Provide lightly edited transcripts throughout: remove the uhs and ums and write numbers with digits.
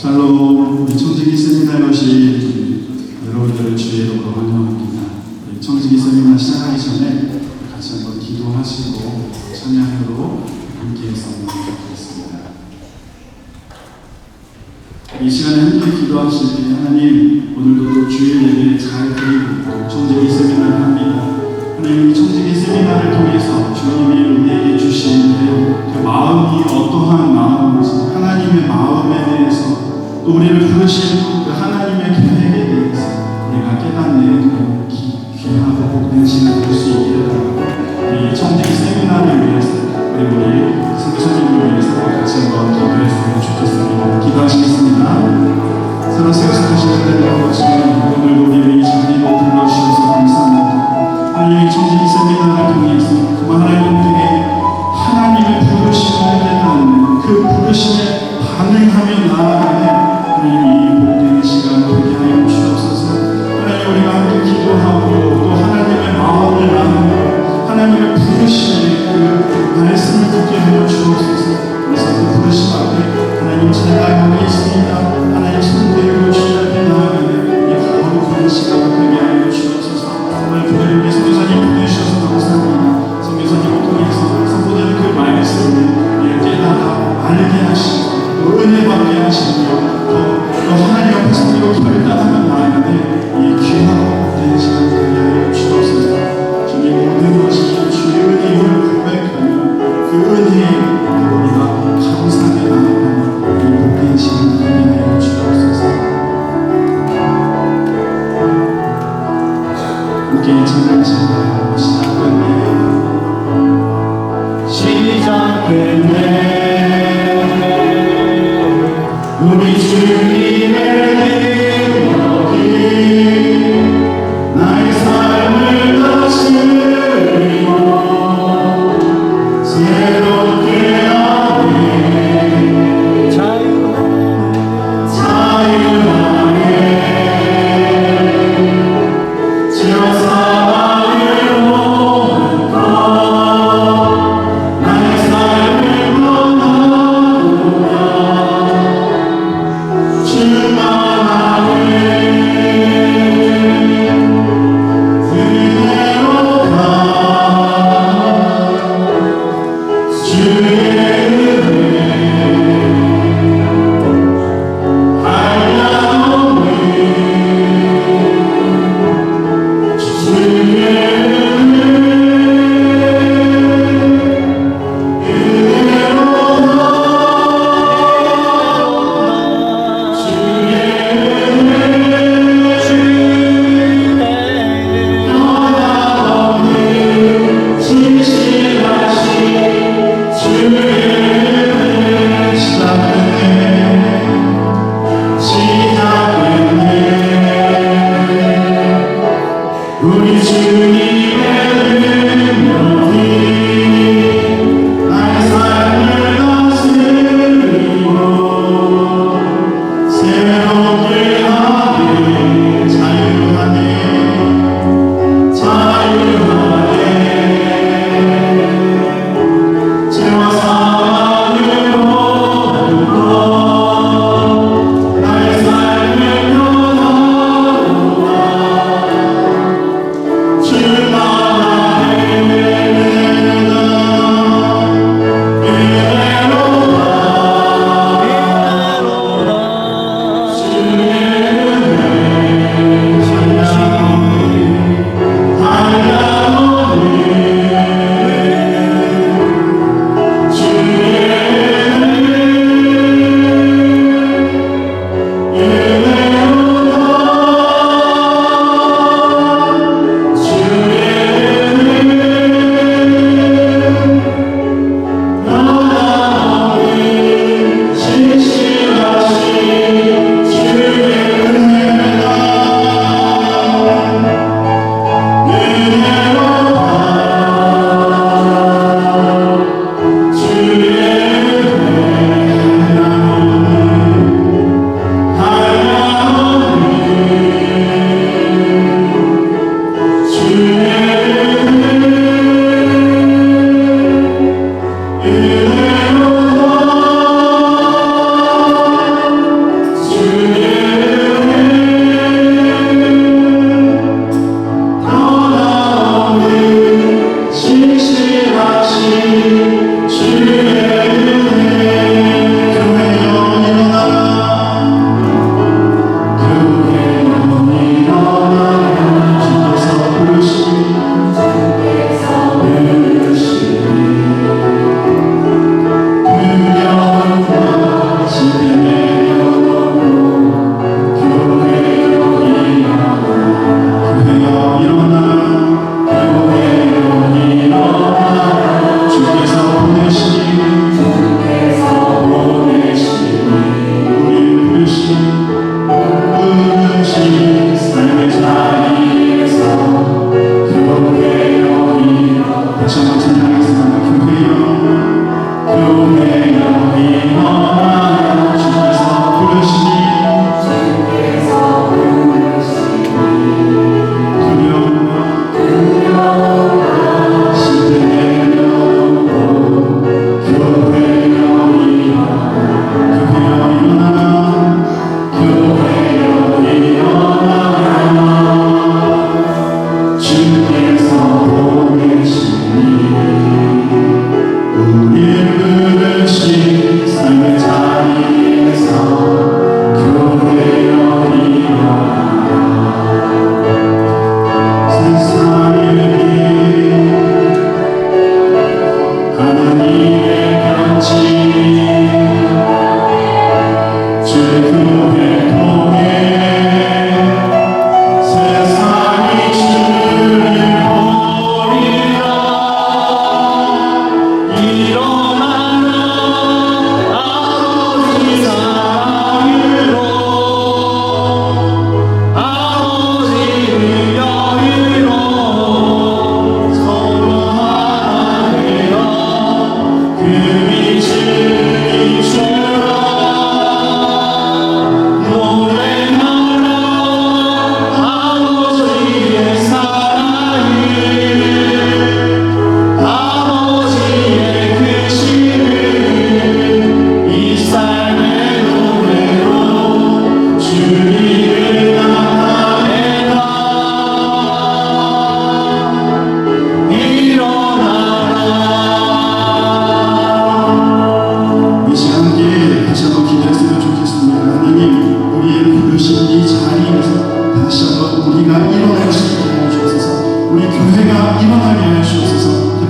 샬롬, 청지기 세미나에 오신 여러분들의 주의 이름으로 환영합니다. 청지기 세미나 시작하기 전에 같이 한번 기도하시고 찬양으로 함께 했으면 좋겠습니다. 이 시간에 함께 기도하실 때 하나님, 오늘도 또 주의 예배 잘 드리고 청지기 세미나를 합니다. 하나님, 이 청지기 세미나를 통해서 주님이 우리에게 주신 그 마음이 어떠한 마음인지, 하나님의 마음에 대해서 또 우리를 부르신 그 하나님의 계획에 대해서 우리가 깨닫는 그 귀하고 복된 시간을 될 수 있게 해달라고 이 청지기 세미나를 위해서 우리 선교사님을 위해서 같이 한번 기도했으면 좋겠습니다. 기도하시겠습니다. 살아서 역사하시는 하나님 아버지, 오늘 우리를 이 자리로 불러주셔서 감사합니다. 하나님, 청지기 세미나를 통해서 그만 하나님께 하나님의 부르심을 깨닫는 그 부르심에 반응하며 나아가는 하나님, 이 복된 시간 되게 하여 주옵소서. 하나님, 우리가 함께 기도하고 또 하나님의 마음을 나누고 하나님의 부르심의 그 말씀을 듣게 하여 주옵소서. 그래서 그 부르심 앞에 하나님, 제가 여기 있습니다, 하나님 손들고 주님 앞에 나아가는 이 거룩한 시간 되게 하여 주옵소서. 오늘 부르는 선교사님 부르셔서 감사합니다. 선교사님을 통해서 선보다는 그 말씀을 깨달아 알게 하시고 또 은혜 받게 하시며 또 하나님 앞에서 우리가 결단하며 나아가는 이 귀하고 복된 시간 되게 하여 주옵소서. 주님, 모든 것이 주의 은혜임을 고백하며 그 은혜에 우리가 감사하게 나아가는 이 복된 시간 되게 하여 주옵소서. 함께 찬양하시다 시작됐네 우리 주님의 능력이 나의 삶을 다스리고 새롭게 하네 자유하네 죄와 사랑을 모은 것 나의 삶을 변화구나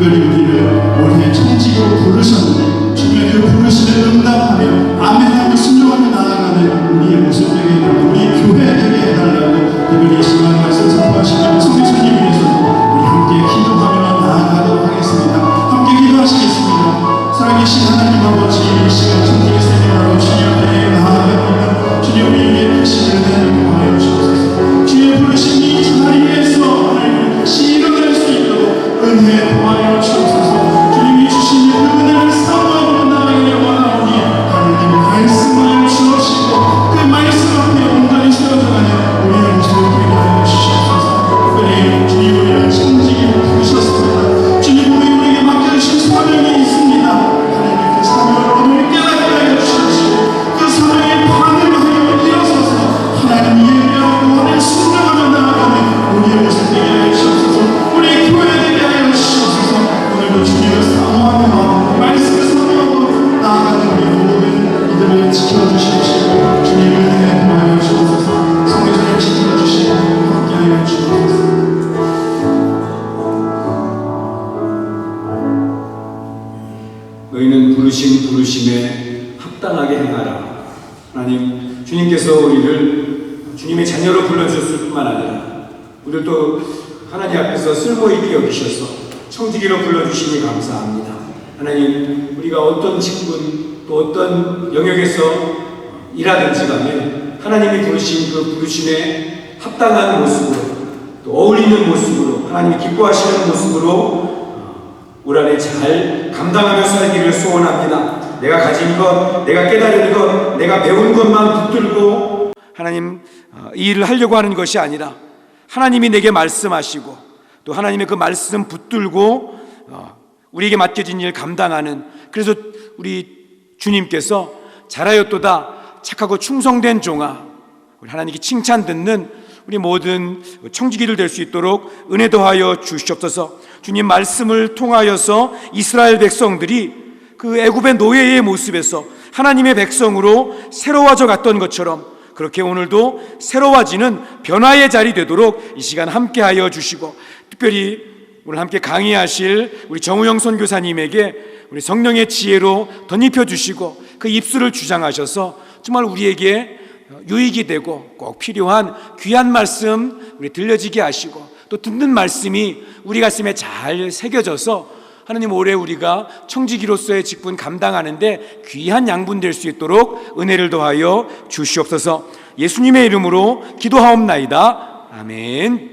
특별히 우리를 올해 청지기로 부르셨는데 주님의 그 부르심에 응답하며 아멘하고 순종하며 나아가는 우리의 모습 되게 해달라고, 우리 교회 되게 해달라고 특별히 이 시간 말씀 선포하시는 성교사님 위해서도 우리 함께 기도하며 나아가도록 하겠습니다. 함께 기도하시겠습니다. 살아계신 하나님 아버지, 이 시간 청지기 세미나로 주님 앞에 나아갑니다. 주님 우리에게 하신 은혜를 구하여 주옵소서. 주의 부르신 이 자리에서 하나님 실현할 수 있도록 은혜 구하여 주옵소서. 주님이 주신 그 은혜를 사모하고 나아가길 원하오니 하나님 말씀하여 주옵시고 그 말씀 앞에 온전히 세워져가는 우리의 모습을 보게 하여 주시옵소서. 특별히 주님 우리를 청지기로 부르셨습니다. 주님 우리에게 맡겨주신 사명이 있습니다. 하나님 그 사명을 오늘 깨닫게 하여 주시옵시고 그 사명에 반응하여 일어서서 하나님 예배하고 하나님 순종하며 나아가는 우리의 모습 되게 하여 주옵소서. 우리 교회 되게 하여 주옵소서. 오늘도 주님을 사모하며 말씀을 사모하고 나아가는 우리 모든 이들을 지켜주시옵시고 주님을 은혜 구하여 주옵소서. 성교사님 지켜주시고 함께하여 주옵소서. 너희는 부르신 부르심에 합당하게 행하라. 하나님, 주님께서 우리를 주님의 자녀로 불러주셨을 뿐만 아니라 우리를 또 하나님 앞에서 쓸모있게 여기셔서 청지기로 불러주시니 감사합니다. 하나님, 우리가 어떤 직분 또 어떤 영역에서 일하든지 간에 하나님이 부르신 그 부르심에 합당한 모습으로 또 어울리는 모습으로 하나님이 기뻐하시는 모습으로 올 한해 잘 감당하며 살기를 소원합니다. 내가 가진 것, 내가 깨달은 것, 내가 배운 것만 붙들고 하나님 이 일을 하려고 하는 것이 아니라 하나님이 내게 말씀하시고 또 하나님의 그 말씀 붙들고 우리에게 맡겨진 일 감당하는, 그래서 우리 주님께서 잘하였도다 착하고 충성된 종아, 우리 하나님께 칭찬 듣는 우리 모든 청지기들 될 수 있도록 은혜 더하여 주시옵소서. 주님 말씀을 통하여서 이스라엘 백성들이 그 애굽의 노예의 모습에서 하나님의 백성으로 새로워져 갔던 것처럼 그렇게 오늘도 새로워지는 변화의 자리 되도록 이 시간 함께하여 주시고, 특별히 오늘 함께 강의하실 우리 정우영 선교사님에게 우리 성령의 지혜로 덧입혀 주시고 그 입술을 주장하셔서 정말 우리에게 유익이 되고 꼭 필요한 귀한 말씀 우리 들려지게 하시고 또 듣는 말씀이 우리 가슴에 잘 새겨져서 하나님 올해 우리가 청지기로서의 직분 감당하는데 귀한 양분 될 수 있도록 은혜를 더하여 주시옵소서. 예수님의 이름으로 기도하옵나이다. 아멘.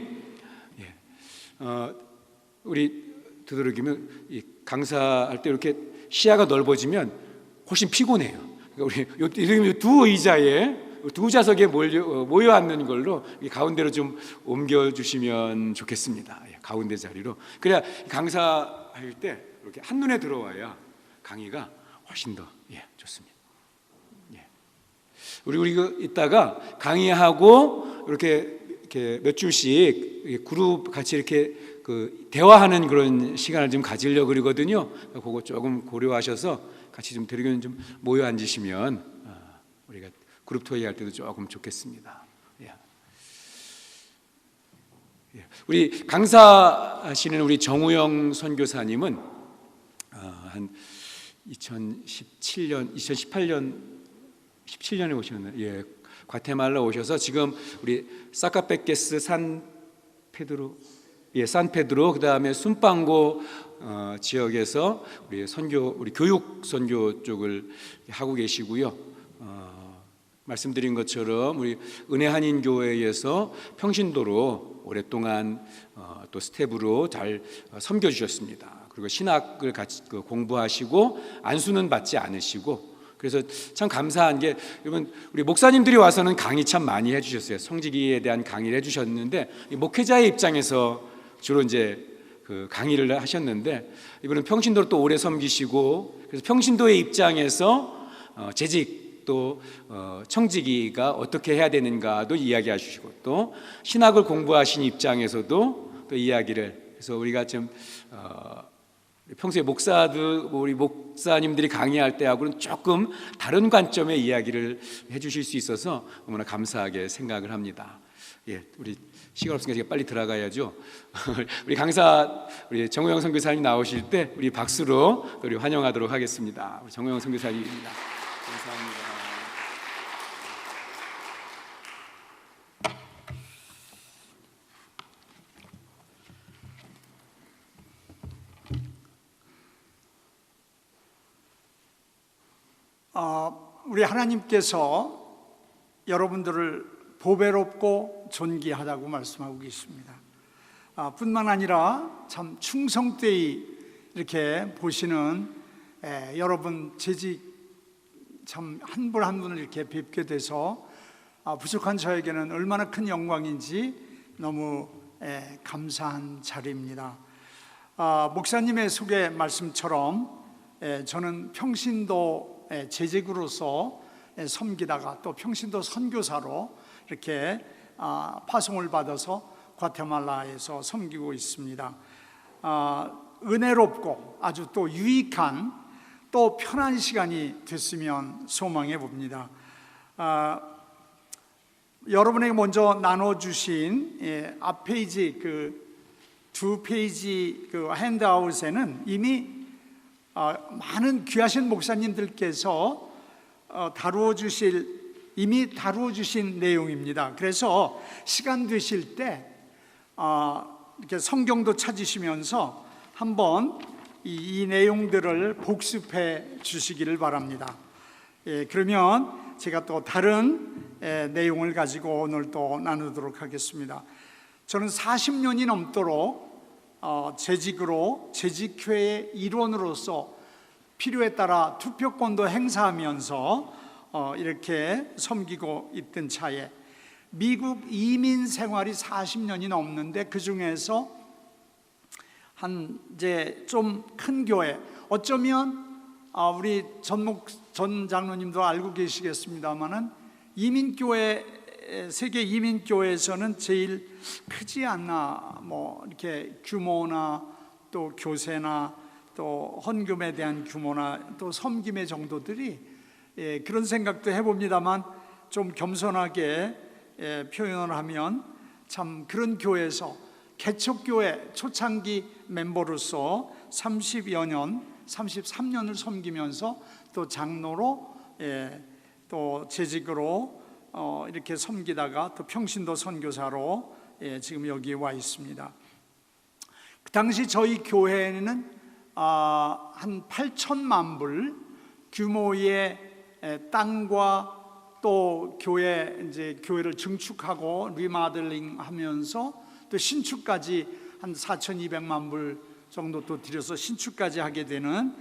우리 되도록이면 이 강사할 때 이렇게 시야가 넓어지면 훨씬 피곤해요. 그러니까 우리 두 의자에 두 좌석에 모여 앉는 걸로 가운데로 좀 옮겨주시면 좋겠습니다. 가운데 자리로. 그래야 강사할 때 이렇게 한눈에 들어와야 강의가 훨씬 더 좋습니다. 우리 이따가 강의하고 이렇게 몇 줄씩 그룹 같이 이렇게 대화하는 그런 시간을 좀 가지려고 그러거든요. 그거 조금 고려하셔서 같이 좀 대리교님 좀 모여 앉으시면 우리가 그룹 토의 할 때도 조금 좋겠습니다. 우리 강사하시는 우리 정우영 선교사님은 한 2017년에 오셨나요? 과테말라 오셔서 지금 우리 사카페케스 산페드로 그다음에 순빵고 지역에서 우리 교육 선교 쪽을 하고 계시고요. 말씀드린 것처럼 우리 은혜 한인 교회에서 평신도로 오랫동안 또 스텝으로 잘 섬겨 주셨습니다. 그리고 신학을 같이 공부하시고 안수는 받지 않으시고, 그래서 참 감사한 게 여러분 우리 목사님들이 와서는 강의 참 많이 해주셨어요. 성지기에 대한 강의를 해주셨는데 목회자의 입장에서 주로 이제 그 강의를 하셨는데 이분은 평신도로 또 오래 섬기시고, 그래서 평신도의 입장에서 재직 또 청지기가 어떻게 해야 되는가도 이야기해 주시고 또 신학을 공부하신 입장에서도 또 이야기를, 그래서 우리가 좀 평소에 우리 목사님들이 강의할 때하고는 조금 다른 관점의 이야기를 해주실 수 있어서 너무나 감사하게 생각을 합니다. 우리 시간 없으니까 제가 빨리 들어가야죠. 우리 강사 우리 정호영 선교사님 나오실 때 우리 박수로 우리 환영하도록 하겠습니다. 우리 정호영 선교사님입니다. 감사합니다. 우리 하나님께서 여러분들을 보배롭고 존귀하다고 말씀하고 계십니다. 뿐만 아니라 참 충성되이 이렇게 보시는 여러분 재직 참 한 분 한 분을 이렇게 뵙게 돼서 부족한 저에게는 얼마나 큰 영광인지 너무 감사한 자리입니다. 목사님의 소개 말씀처럼 저는 평신도 재직으로서 섬기다가 또 평신도 선교사로 이렇게 파송을 받아서 과테말라에서 섬기고 있습니다. 은혜롭고 아주 또 유익한 또 편한 시간이 됐으면 소망해 봅니다. 여러분에게 먼저 나눠주신 앞 페이지 그 두 페이지 그 핸드아웃에는 이미 많은 귀하신 목사님들께서 이미 다루어 주신 내용입니다. 그래서 시간 되실 때 이렇게 성경도 찾으시면서 한번 이 내용들을 복습해 주시기를 바랍니다. 그러면 제가 또 다른 내용을 가지고 오늘 또 나누도록 하겠습니다. 저는 40년이 넘도록 재직으로 재직회의 일원으로서 필요에 따라 투표권도 행사하면서 이렇게 섬기고 있던 차에 미국 이민 생활이 40년이 넘는데 그 중에서 한 이제 좀 큰 교회, 어쩌면 우리 전 장로님도 알고 계시겠습니다만은 이민교회, 세계 이민교회에서는 제일 크지 않나, 뭐 이렇게 규모나 또 교세나 또 헌금에 대한 규모나 또 섬김의 정도들이 그런 생각도 해봅니다만 좀 겸손하게 표현을 하면 참 그런 교회에서 개척교회 초창기 멤버로서 30여 년, 33년을 섬기면서 또 장로로 또 재직으로 이렇게 섬기다가 또 평신도 선교사로 지금 여기에 와 있습니다. 그 당시 저희 교회는 한 8천만 불 규모의 땅과 또 교회를 증축하고 리마들링 하면서 또 신축까지 한 4,200만 불 정도 또 들여서 신축까지 하게 되는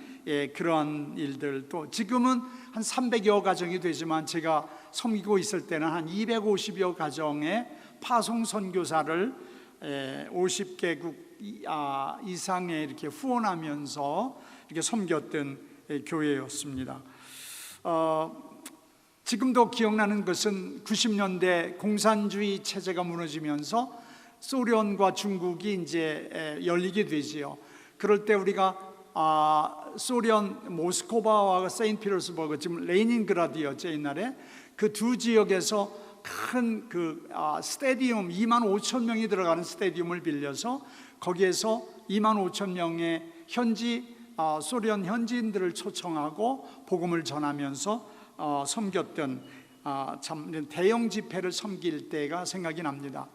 그런 일들, 또 지금은 한 300여 가정이 되지만 제가 섬기고 있을 때는 한 250여 가정의 파송 선교사를 50개국 이상에 이렇게 후원하면서 이렇게 섬겼던 교회였습니다. 지금도 기억나는 것은 90년대 공산주의 체제가 무너지면서 소련과 중국이 이제 열리게 되지요. 그럴 때 우리가 소련 모스크바와 세인트피터스버그, 지금 레닌그라드였죠 옛날에. 그 두 지역에서 큰 스테디움 2만 5천 명이 들어가는 스테디움을 빌려서 거기에서 2만 5천 명의 소련 현지인들을 초청하고 복음을 전하면서 섬겼던 참 대형 집회를 섬길 때가 생각이 납니다.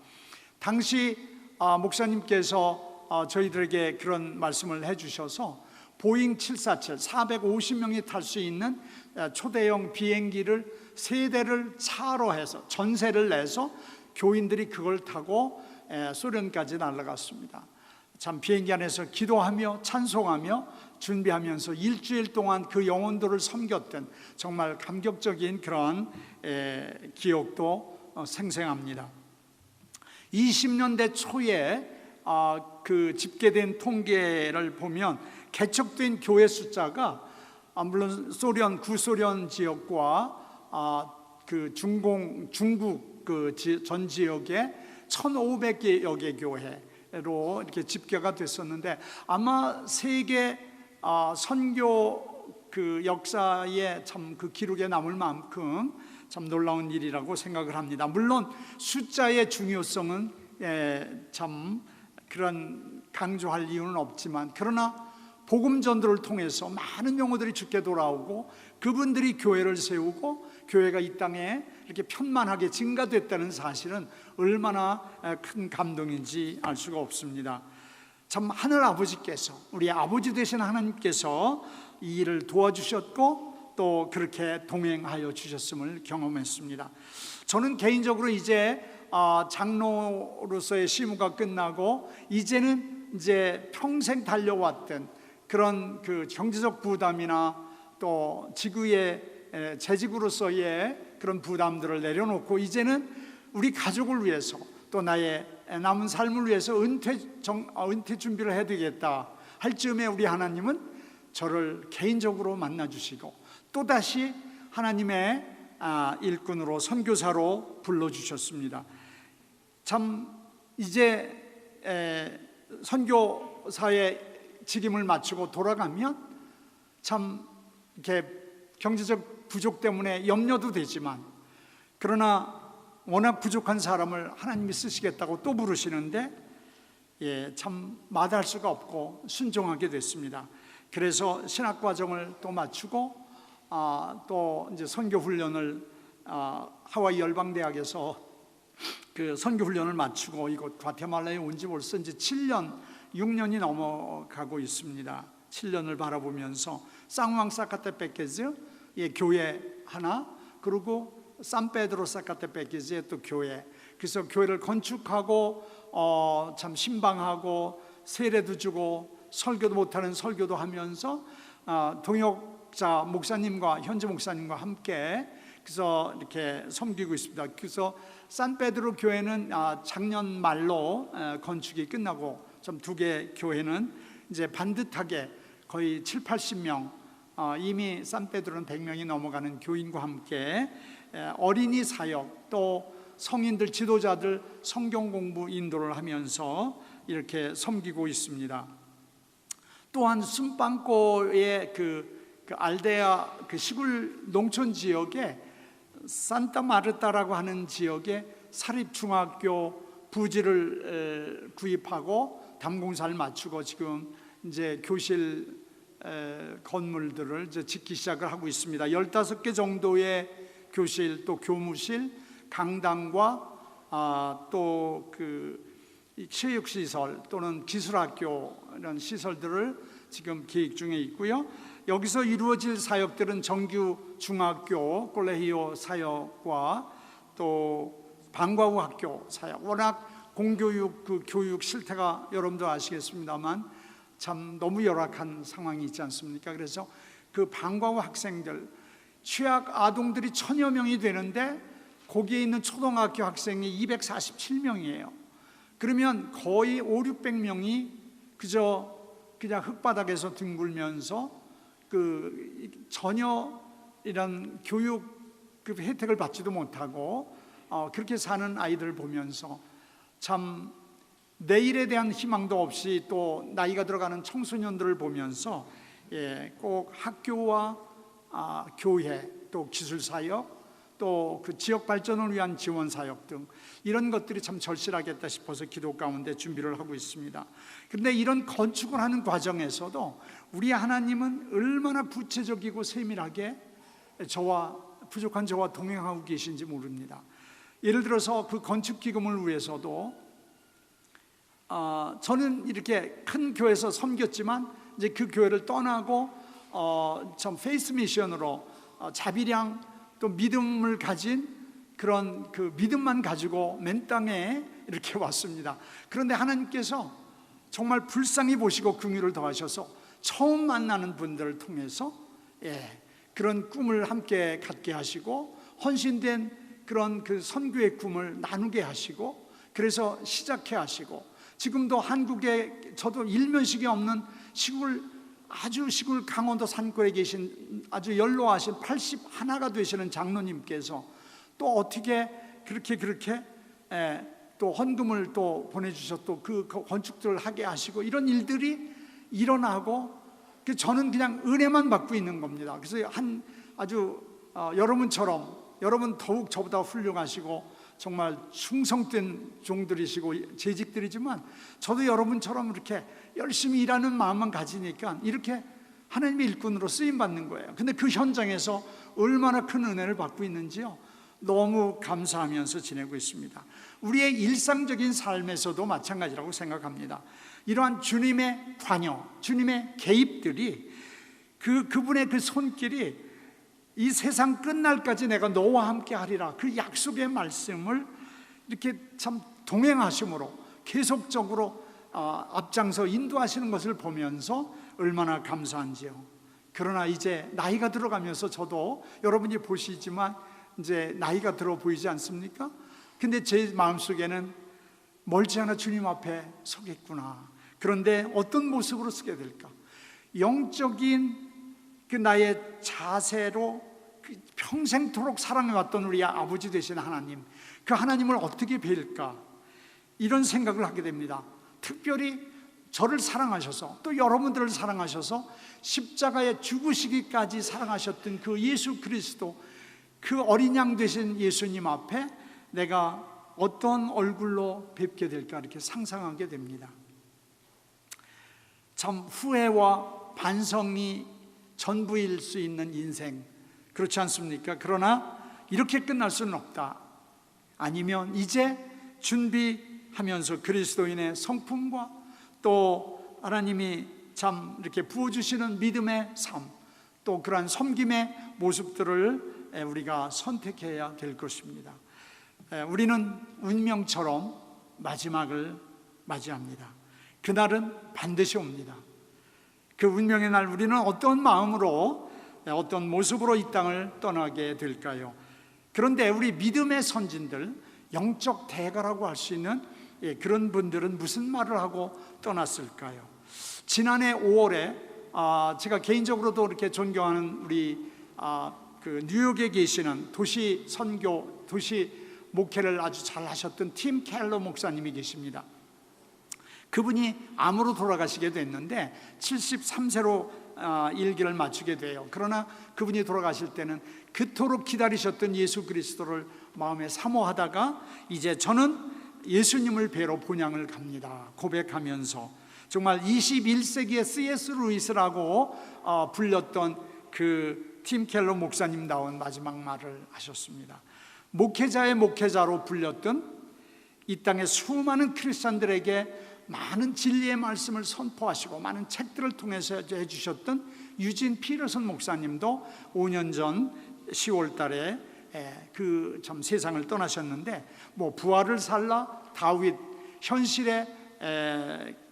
당시 목사님께서 저희들에게 그런 말씀을 해주셔서 보잉 747 450명이 탈 수 있는 초대형 비행기를 3대를 차로 해서 전세를 내서 교인들이 그걸 타고 소련까지 날아갔습니다. 참 비행기 안에서 기도하며 찬송하며 준비하면서 일주일 동안 그 영혼들을 섬겼던 정말 감격적인 그런 기억도 생생합니다. 20년대 초에 그 집계된 통계를 보면 개척된 교회 숫자가 물론 구소련 지역과 그 중국 그 전 지역에 1,500여 개 교회로 이렇게 집계가 됐었는데 아마 세계 선교 그 역사에 참 그 기록에 남을 만큼 참 놀라운 일이라고 생각을 합니다. 물론 숫자의 중요성은 참 그런 강조할 이유는 없지만, 그러나 복음 전도를 통해서 많은 영혼들이 주께 돌아오고 그분들이 교회를 세우고 교회가 이 땅에 이렇게 편만하게 증가됐다는 사실은 얼마나 큰 감동인지 알 수가 없습니다. 참 하늘 아버지께서, 우리 아버지 되신 하나님께서 이 일을 도와주셨고 또 그렇게 동행하여 주셨음을 경험했습니다. 저는 개인적으로 이제 장로로서의 심우가 끝나고 이제는 이제 평생 달려왔던 그런 그 경제적 부담이나 또 지구의 재직으로서의 그런 부담들을 내려놓고 이제는 우리 가족을 위해서 또 나의 남은 삶을 위해서 은퇴 준비를 해야 되겠다 할 즈음에 우리 하나님은 저를 개인적으로 만나주시고 또다시 하나님의 일꾼으로 선교사로 불러주셨습니다. 참 이제 선교사의 직임을 마치고 돌아가면 참 이렇게 경제적 부족 때문에 염려도 되지만, 그러나 워낙 부족한 사람을 하나님이 쓰시겠다고 또 부르시는데 참 마다할 수가 없고 순종하게 됐습니다. 그래서 신학 과정을 또 마치고 또 이제 선교 훈련을 하와이 열방대학에서 그 선교 훈련을 마치고 이곳 과테말라에 온 지 벌써 이제 6년이 넘어가고 있습니다. 7년을 바라보면서 쌍왕 사카테페케즈의 교회 하나, 그리고 산페드로 사카테페케즈의 또 교회, 그래서 교회를 건축하고 참 신방하고 세례도 주고 설교도 못하는 설교도 하면서 동역자 목사님과 현재 목사님과 함께 그래서 이렇게 섬기고 있습니다. 그래서 산페드로 교회는 작년 말로 건축이 끝나고 좀 두 개 교회는 이제 반듯하게 거의 7, 80명 이미 산페드로는 100명이 넘어가는 교인과 함께 어린이 사역 또 성인들 지도자들 성경 공부 인도를 하면서 이렇게 섬기고 있습니다. 또한 순빵코의 그 알데아 그 시골 농촌 지역에 산타 마르타라고 하는 지역에 사립 중학교 부지를 구입하고 담공사를 맞추고 지금 이제 교실 건물들을 이제 짓기 시작을 하고 있습니다. 15개 정도의 교실 또 교무실, 강당과 또 그 체육시설 또는 기술학교 이런 시설들을 지금 계획 중에 있고요. 여기서 이루어질 사역들은 정규 중학교 콜레히오 사역과 또 방과후 학교 사역, 워낙 공교육 그 교육 실태가 여러분도 아시겠습니다만 참 너무 열악한 상황이 있지 않습니까? 그래서 그 방과후 학생들 취약 아동들이 1000여 명이 되는데 거기에 있는 초등학교 학생이 247명이에요. 그러면 거의 500~600명이 그냥 흙바닥에서 뒹굴면서 그 전혀 이런 교육 그 혜택을 받지도 못하고 그렇게 사는 아이들을 보면서 참 내일에 대한 희망도 없이 또 나이가 들어가는 청소년들을 보면서 꼭 학교와 교회 또 기술사역 또 그 지역 발전을 위한 지원 사역 등 이런 것들이 참 절실하겠다 싶어서 기도 가운데 준비를 하고 있습니다. 그런데 이런 건축을 하는 과정에서도 우리 하나님은 얼마나 구체적이고 세밀하게 부족한 저와 동행하고 계신지 모릅니다. 예를 들어서 그 건축 기금을 위해서도 저는 이렇게 큰 교회에서 섬겼지만 이제 그 교회를 떠나고 참 페이스 미션으로 자비량 또 믿음을 가진 그런 그 믿음만 가지고 맨 땅에 이렇게 왔습니다. 그런데 하나님께서 정말 불쌍히 보시고 긍휼을 더하셔서 처음 만나는 분들을 통해서 그런 꿈을 함께 갖게 하시고 헌신된 그런 그 선교의 꿈을 나누게 하시고 그래서 시작해 하시고 지금도 한국에 저도 일면식이 없는 아주 시골 강원도 산골에 계신 아주 연로하신 81가 되시는 장로님께서 또 어떻게 그렇게 또 헌금을 또 보내주셔서 또 그 건축들을 하게 하시고 이런 일들이 일어나고 저는 그냥 은혜만 받고 있는 겁니다. 그래서 아주 여러분처럼 여러분 더욱 저보다 훌륭하시고 정말 충성된 종들이시고 재직들이지만 저도 여러분처럼 이렇게 열심히 일하는 마음만 가지니까 이렇게 하나님의 일꾼으로 쓰임받는 거예요. 근데 그 현장에서 얼마나 큰 은혜를 받고 있는지요, 너무 감사하면서 지내고 있습니다. 우리의 일상적인 삶에서도 마찬가지라고 생각합니다. 이러한 주님의 관여, 주님의 개입들이 그분의 그 손길이 이 세상 끝날까지 내가 너와 함께 하리라, 그 약속의 말씀을 이렇게 참 동행하심으로 계속적으로 앞장서 인도하시는 것을 보면서 얼마나 감사한지요. 그러나 이제 나이가 들어가면서 저도 여러분이 보시지만 이제 나이가 들어 보이지 않습니까? 근데 제 마음속에는 멀지 않아 주님 앞에 서겠구나. 그런데 어떤 모습으로 서게 될까? 영적인 그 나의 자세로 평생토록 사랑해왔던 우리 아버지 되신 하나님, 그 하나님을 어떻게 뵐까? 이런 생각을 하게 됩니다. 특별히 저를 사랑하셔서 또 여러분들을 사랑하셔서 십자가에 죽으시기까지 사랑하셨던 그 예수 그리스도, 그 어린 양 되신 예수님 앞에 내가 어떤 얼굴로 뵙게 될까 이렇게 상상하게 됩니다. 참 후회와 반성이 전부일 수 있는 인생, 그렇지 않습니까? 그러나 이렇게 끝날 수는 없다. 아니면 이제 준비하면서 그리스도인의 성품과 또 하나님이 참 이렇게 부어주시는 믿음의 삶, 또 그러한 섬김의 모습들을 우리가 선택해야 될 것입니다. 우리는 운명처럼 마지막을 맞이합니다. 그날은 반드시 옵니다. 그 운명의 날 우리는 어떤 마음으로, 어떤 모습으로 이 땅을 떠나게 될까요? 그런데 우리 믿음의 선진들, 영적 대가라고 할 수 있는 그런 분들은 무슨 말을 하고 떠났을까요? 지난해 5월에 제가 개인적으로도 이렇게 존경하는 우리 그 뉴욕에 계시는 도시 선교, 도시 목회를 아주 잘 하셨던 팀 켈러 목사님이 계십니다. 그분이 암으로 돌아가시게 됐는데 73세로 일기를 마치게 돼요. 그러나 그분이 돌아가실 때는 그토록 기다리셨던 예수 그리스도를 마음에 사모하다가 이제 저는 예수님을 뵈러 본향을 갑니다 고백하면서 정말 21세기의 C.S. 루이스라고 불렸던 그 팀 켈러 목사님다운 마지막 말을 하셨습니다. 목회자의 목회자로 불렸던 이 땅의 수많은 크리스찬들에게 많은 진리의 말씀을 선포하시고 많은 책들을 통해서 해주셨던 유진 피터슨 목사님도 5년 전 10월 달에 그 참 세상을 떠나셨는데, 뭐 부활을 살라, 다윗, 현실의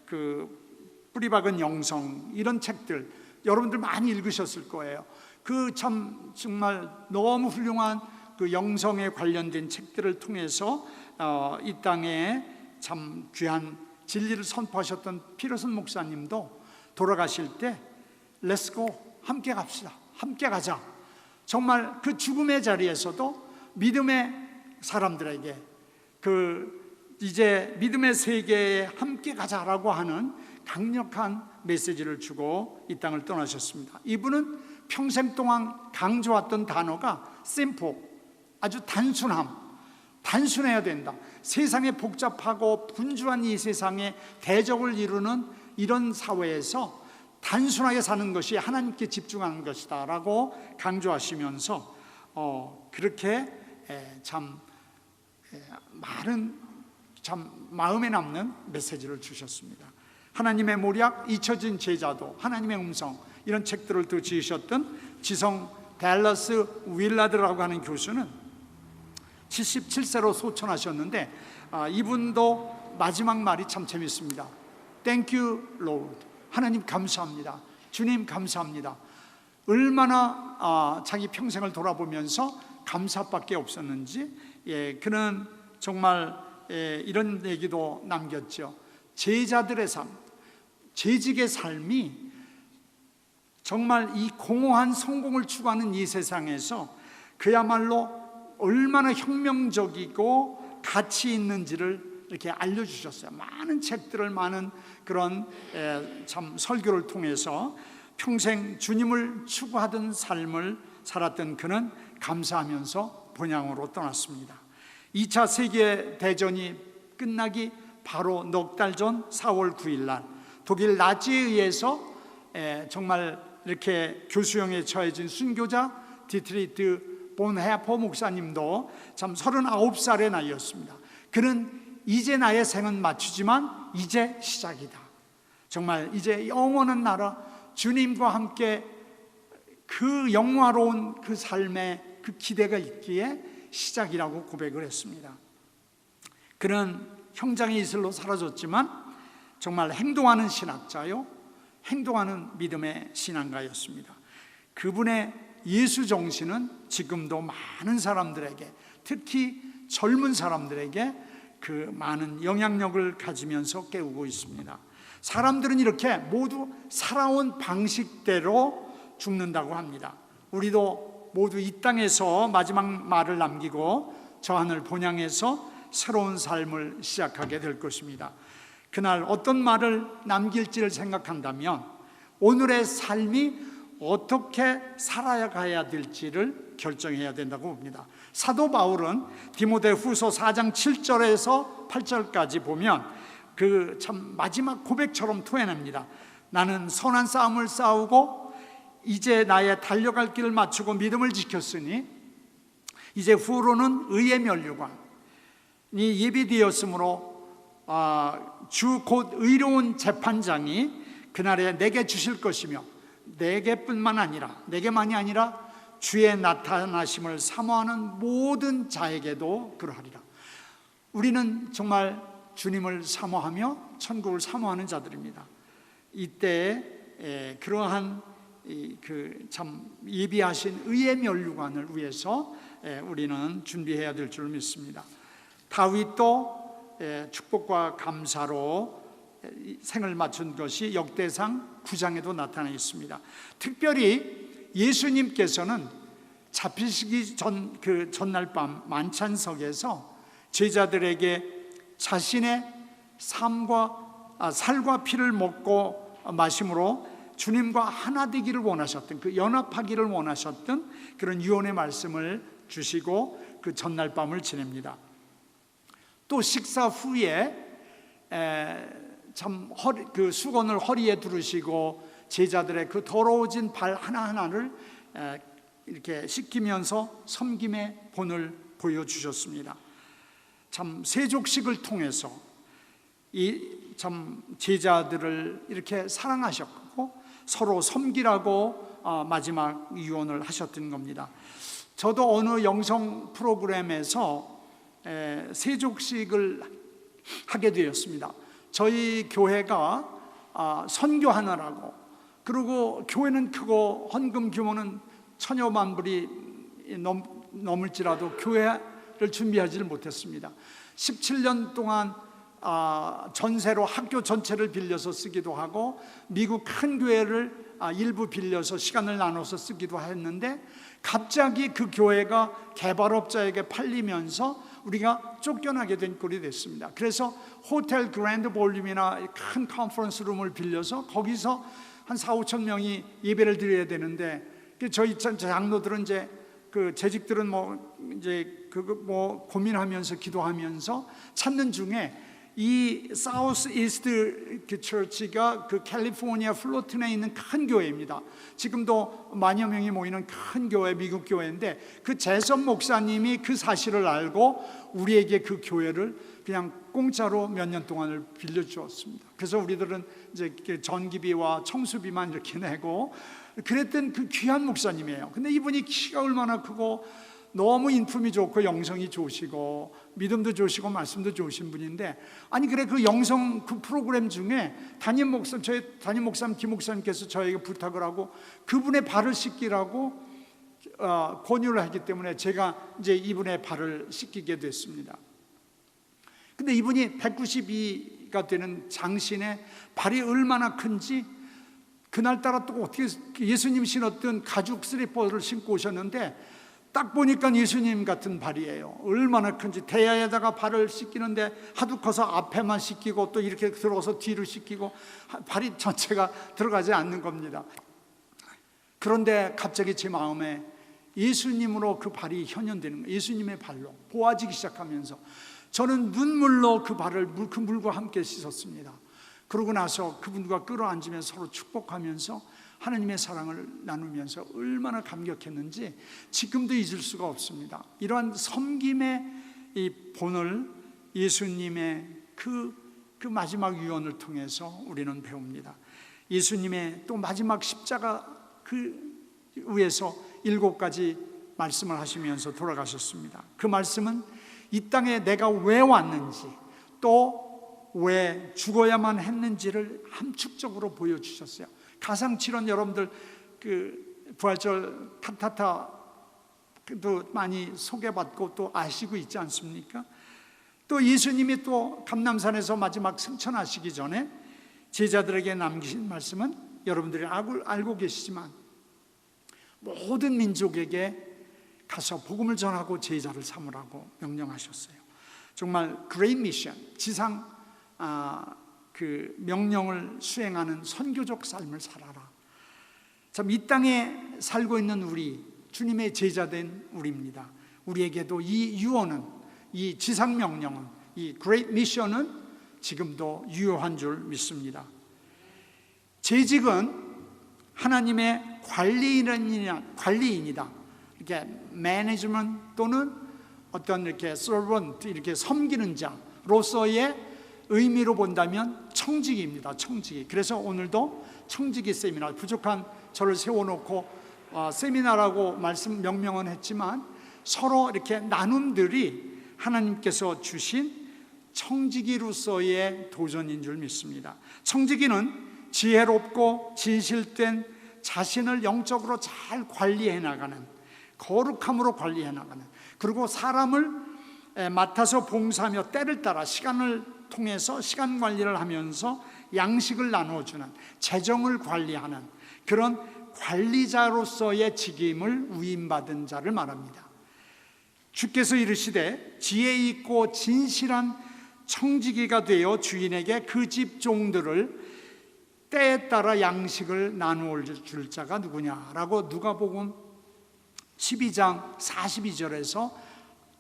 그 뿌리박은 영성, 이런 책들 여러분들 많이 읽으셨을 거예요. 그 참 정말 너무 훌륭한 그 영성에 관련된 책들을 통해서 이 땅에 참 귀한 진리를 선포하셨던 피터슨 목사님도 돌아가실 때 Let's go, 함께 갑시다, 함께 가자, 정말 그 죽음의 자리에서도 믿음의 사람들에게 그 이제 믿음의 세계에 함께 가자라고 하는 강력한 메시지를 주고 이 땅을 떠나셨습니다. 이분은 평생 동안 강조했던 단어가 심플, 아주 단순해야 된다. 세상에 복잡하고 분주한 이 세상에 대적을 이루는 이런 사회에서 단순하게 사는 것이 하나님께 집중하는 것이다 라고 강조하시면서 그렇게 참 많은 참 마음에 남는 메시지를 주셨습니다. 하나님의 모략, 잊혀진 제자도, 하나님의 음성, 이런 책들을 또 지으셨던 지성 댈러스 윌라드라고 하는 교수는 77세로 소천하셨는데 이분도 마지막 말이 참 재밌습니다. Thank you, Lord. 하나님 감사합니다. 주님 감사합니다. 얼마나 자기 평생을 돌아보면서 감사밖에 없었는지, 그는 정말 이런 얘기도 남겼죠. 제자들의 삶, 재직의 삶이 정말 이 공허한 성공을 추구하는 이 세상에서 그야말로 얼마나 혁명적이고 가치 있는지를 이렇게 알려주셨어요. 많은 책들을, 많은 그런 참 설교를 통해서 평생 주님을 추구하던 삶을 살았던 그는 감사하면서 본향으로 떠났습니다. 2차 세계대전이 끝나기 바로 넉 달 전 4월 9일 날 독일 나치에 의해서 정말 이렇게 교수형에 처해진 순교자 디트리트 본헤퍼 목사님도 참 39살의 나이였습니다. 그는 이제 나의 생은 마치지만 이제 시작이다. 정말 이제 영원한 나라 주님과 함께 그 영화로운 그 삶의 그 기대가 있기에 시작이라고 고백을 했습니다. 그는 형장의 이슬로 사라졌지만 정말 행동하는 신학자요, 행동하는 믿음의 신앙가였습니다. 그분의 예수 정신은 지금도 많은 사람들에게, 특히 젊은 사람들에게 그 많은 영향력을 가지면서 깨우고 있습니다. 사람들은 이렇게 모두 살아온 방식대로 죽는다고 합니다. 우리도 모두 이 땅에서 마지막 말을 남기고 저 하늘 본향에서 새로운 삶을 시작하게 될 것입니다. 그날 어떤 말을 남길지를 생각한다면 오늘의 삶이 어떻게 살아가야 될지를 결정해야 된다고 봅니다. 사도 바울은 디모데후서 4장 7절에서 8절까지 보면 그 참 마지막 고백처럼 토해냅니다. 나는 선한 싸움을 싸우고 이제 나의 달려갈 길을 마치고 믿음을 지켰으니 이제 후로는 의의 면류관이 예비되었으므로 주 곧 의로운 재판장이 그날에 내게 주실 것이며 내게뿐만 아니라 내게만이 아니라 주의 나타나심을 사모하는 모든 자에게도 그러하리라. 우리는 정말 주님을 사모하며 천국을 사모하는 자들입니다. 이때 그러한 그 참 예비하신 의의 면류관을 위해서 우리는 준비해야 될 줄 믿습니다. 다윗도 축복과 감사로 생을 맞춘 것이 역대상 9장에도 나타나 있습니다. 특별히 예수님께서는 잡히시기 전 그 전날 밤 만찬석에서 제자들에게 자신의 살과 피를 먹고 마심으로 주님과 하나 되기를 원하셨던, 그 연합하기를 원하셨던 그런 유언의 말씀을 주시고 그 전날 밤을 지냅니다. 또 식사 후에 참 그 수건을 허리에 두르시고 제자들의 그 더러워진 발 하나하나를 이렇게 씻기면서 섬김의 본을 보여주셨습니다. 참 세족식을 통해서 이 참 제자들을 이렇게 사랑하셨고 서로 섬기라고 마지막 유언을 하셨던 겁니다. 저도 어느 영성 프로그램에서 세족식을 하게 되었습니다. 저희 교회가 선교하느라고, 그리고 교회는 크고 헌금 규모는 천여만 불이 넘을지라도 교회를 준비하지를 못했습니다. 17년 동안 전세로 학교 전체를 빌려서 쓰기도 하고 미국 큰 교회를 일부 빌려서 시간을 나눠서 쓰기도 했는데 갑자기 그 교회가 개발업자에게 팔리면서 우리가 쫓겨나게 된 꼴이 됐습니다. 그래서 호텔 그랜드 볼륨이나 큰 컨퍼런스 룸을 빌려서 거기서 한 4-5천 명이 예배를 드려야 되는데 저희 장로들은 이제 그 재직들은 이제 그거 고민하면서 기도하면서 찾는 중에 이 사우스 이스트 그 처치가 그 캘리포니아 플로튼에 있는 큰 교회입니다. 지금도 만여 명이 모이는 큰 교회, 미국 교회인데 그 재선 목사님이 그 사실을 알고 우리에게 그 교회를 그냥 공짜로 몇 년 동안을 빌려주었습니다. 그래서 우리들은 이제 전기비와 청수비만 이렇게 내고 그랬던 그 귀한 목사님이에요. 근데 이분이 키가 얼마나 크고 너무 인품이 좋고 영성이 좋으시고 믿음도 좋으시고 말씀도 좋으신 분인데, 아니 그래 그 영성 그 프로그램 중에 저희 담임 목사님 김 목사님께서 저에게 부탁을 하고 그분의 발을 씻기라고 권유를 하기 때문에 제가 이제 이분의 발을 씻기게 됐습니다. 근데 이분이 192가 되는 장신의 발이 얼마나 큰지 그날따라 또 어떻게 예수님 신었던 가죽 슬리퍼를 신고 오셨는데 딱 보니까 예수님 같은 발이에요. 얼마나 큰지. 대야에다가 발을 씻기는데 하도 커서 앞에만 씻기고 또 이렇게 들어서 뒤로 씻기고 발이 전체가 들어가지 않는 겁니다. 그런데 갑자기 제 마음에 예수님으로 그 발이 현현되는 거예요. 예수님의 발로 보아지기 시작하면서 저는 눈물로 그 발을 그 물과 함께 씻었습니다. 그러고 나서 그분과 끌어안으면서 서로 축복하면서 하나님의 사랑을 나누면서 얼마나 감격했는지 지금도 잊을 수가 없습니다. 이러한 섬김의 이 본을 예수님의 그 마지막 유언을 통해서 우리는 배웁니다. 예수님의 또 마지막 십자가 그 위에서 7가지 말씀을 하시면서 돌아가셨습니다. 그 말씀은 이 땅에 내가 왜 왔는지 또 왜 죽어야만 했는지를 함축적으로 보여주셨어요. 가상칠언 여러분들 그 부활절 탁타타도 많이 소개받고 또 아시고 있지 않습니까? 또 예수님이 또 감람산에서 마지막 승천하시기 전에 제자들에게 남기신 말씀은 여러분들이 알고 계시지만 모든 민족에게 가서 복음을 전하고 제자를 삼으라고 명령하셨어요. 정말 그레이트 미션, 지상 그 명령을 수행하는 선교적 삶을 살아라. 참 이 땅에 살고 있는 우리 주님의 제자된 우리입니다. 우리에게도 이 유언은, 이 지상 명령은, 이 그레이트 미션은 지금도 유효한 줄 믿습니다. 재직은 하나님의 관리인이다. 이렇게 매니지먼트 또는 어떤 이렇게 서번트, 이렇게 섬기는 자로서의 의미로 본다면 청직입니다. 청직이. 그래서 오늘도 청직이 세미나, 부족한 저를 세워놓고 세미나라고 명명은 했지만 서로 이렇게 나눔들이 하나님께서 주신 청지기로서의 도전인 줄 믿습니다. 청지기는 지혜롭고 진실된 자신을 영적으로 잘 관리해 나가는, 거룩함으로 관리해 나가는, 그리고 사람을 맡아서 봉사하며 때를 따라 시간을 통해서 시간 관리를 하면서 양식을 나누어주는, 재정을 관리하는 그런 관리자로서의 직임을 위임받은 자를 말합니다. 주께서 이르시되 지혜 있고 진실한 청지기가 되어 주인에게 그 집 종들을 때에 따라 양식을 나누어 줄 자가 누구냐라고 누가복음 12장 42절에서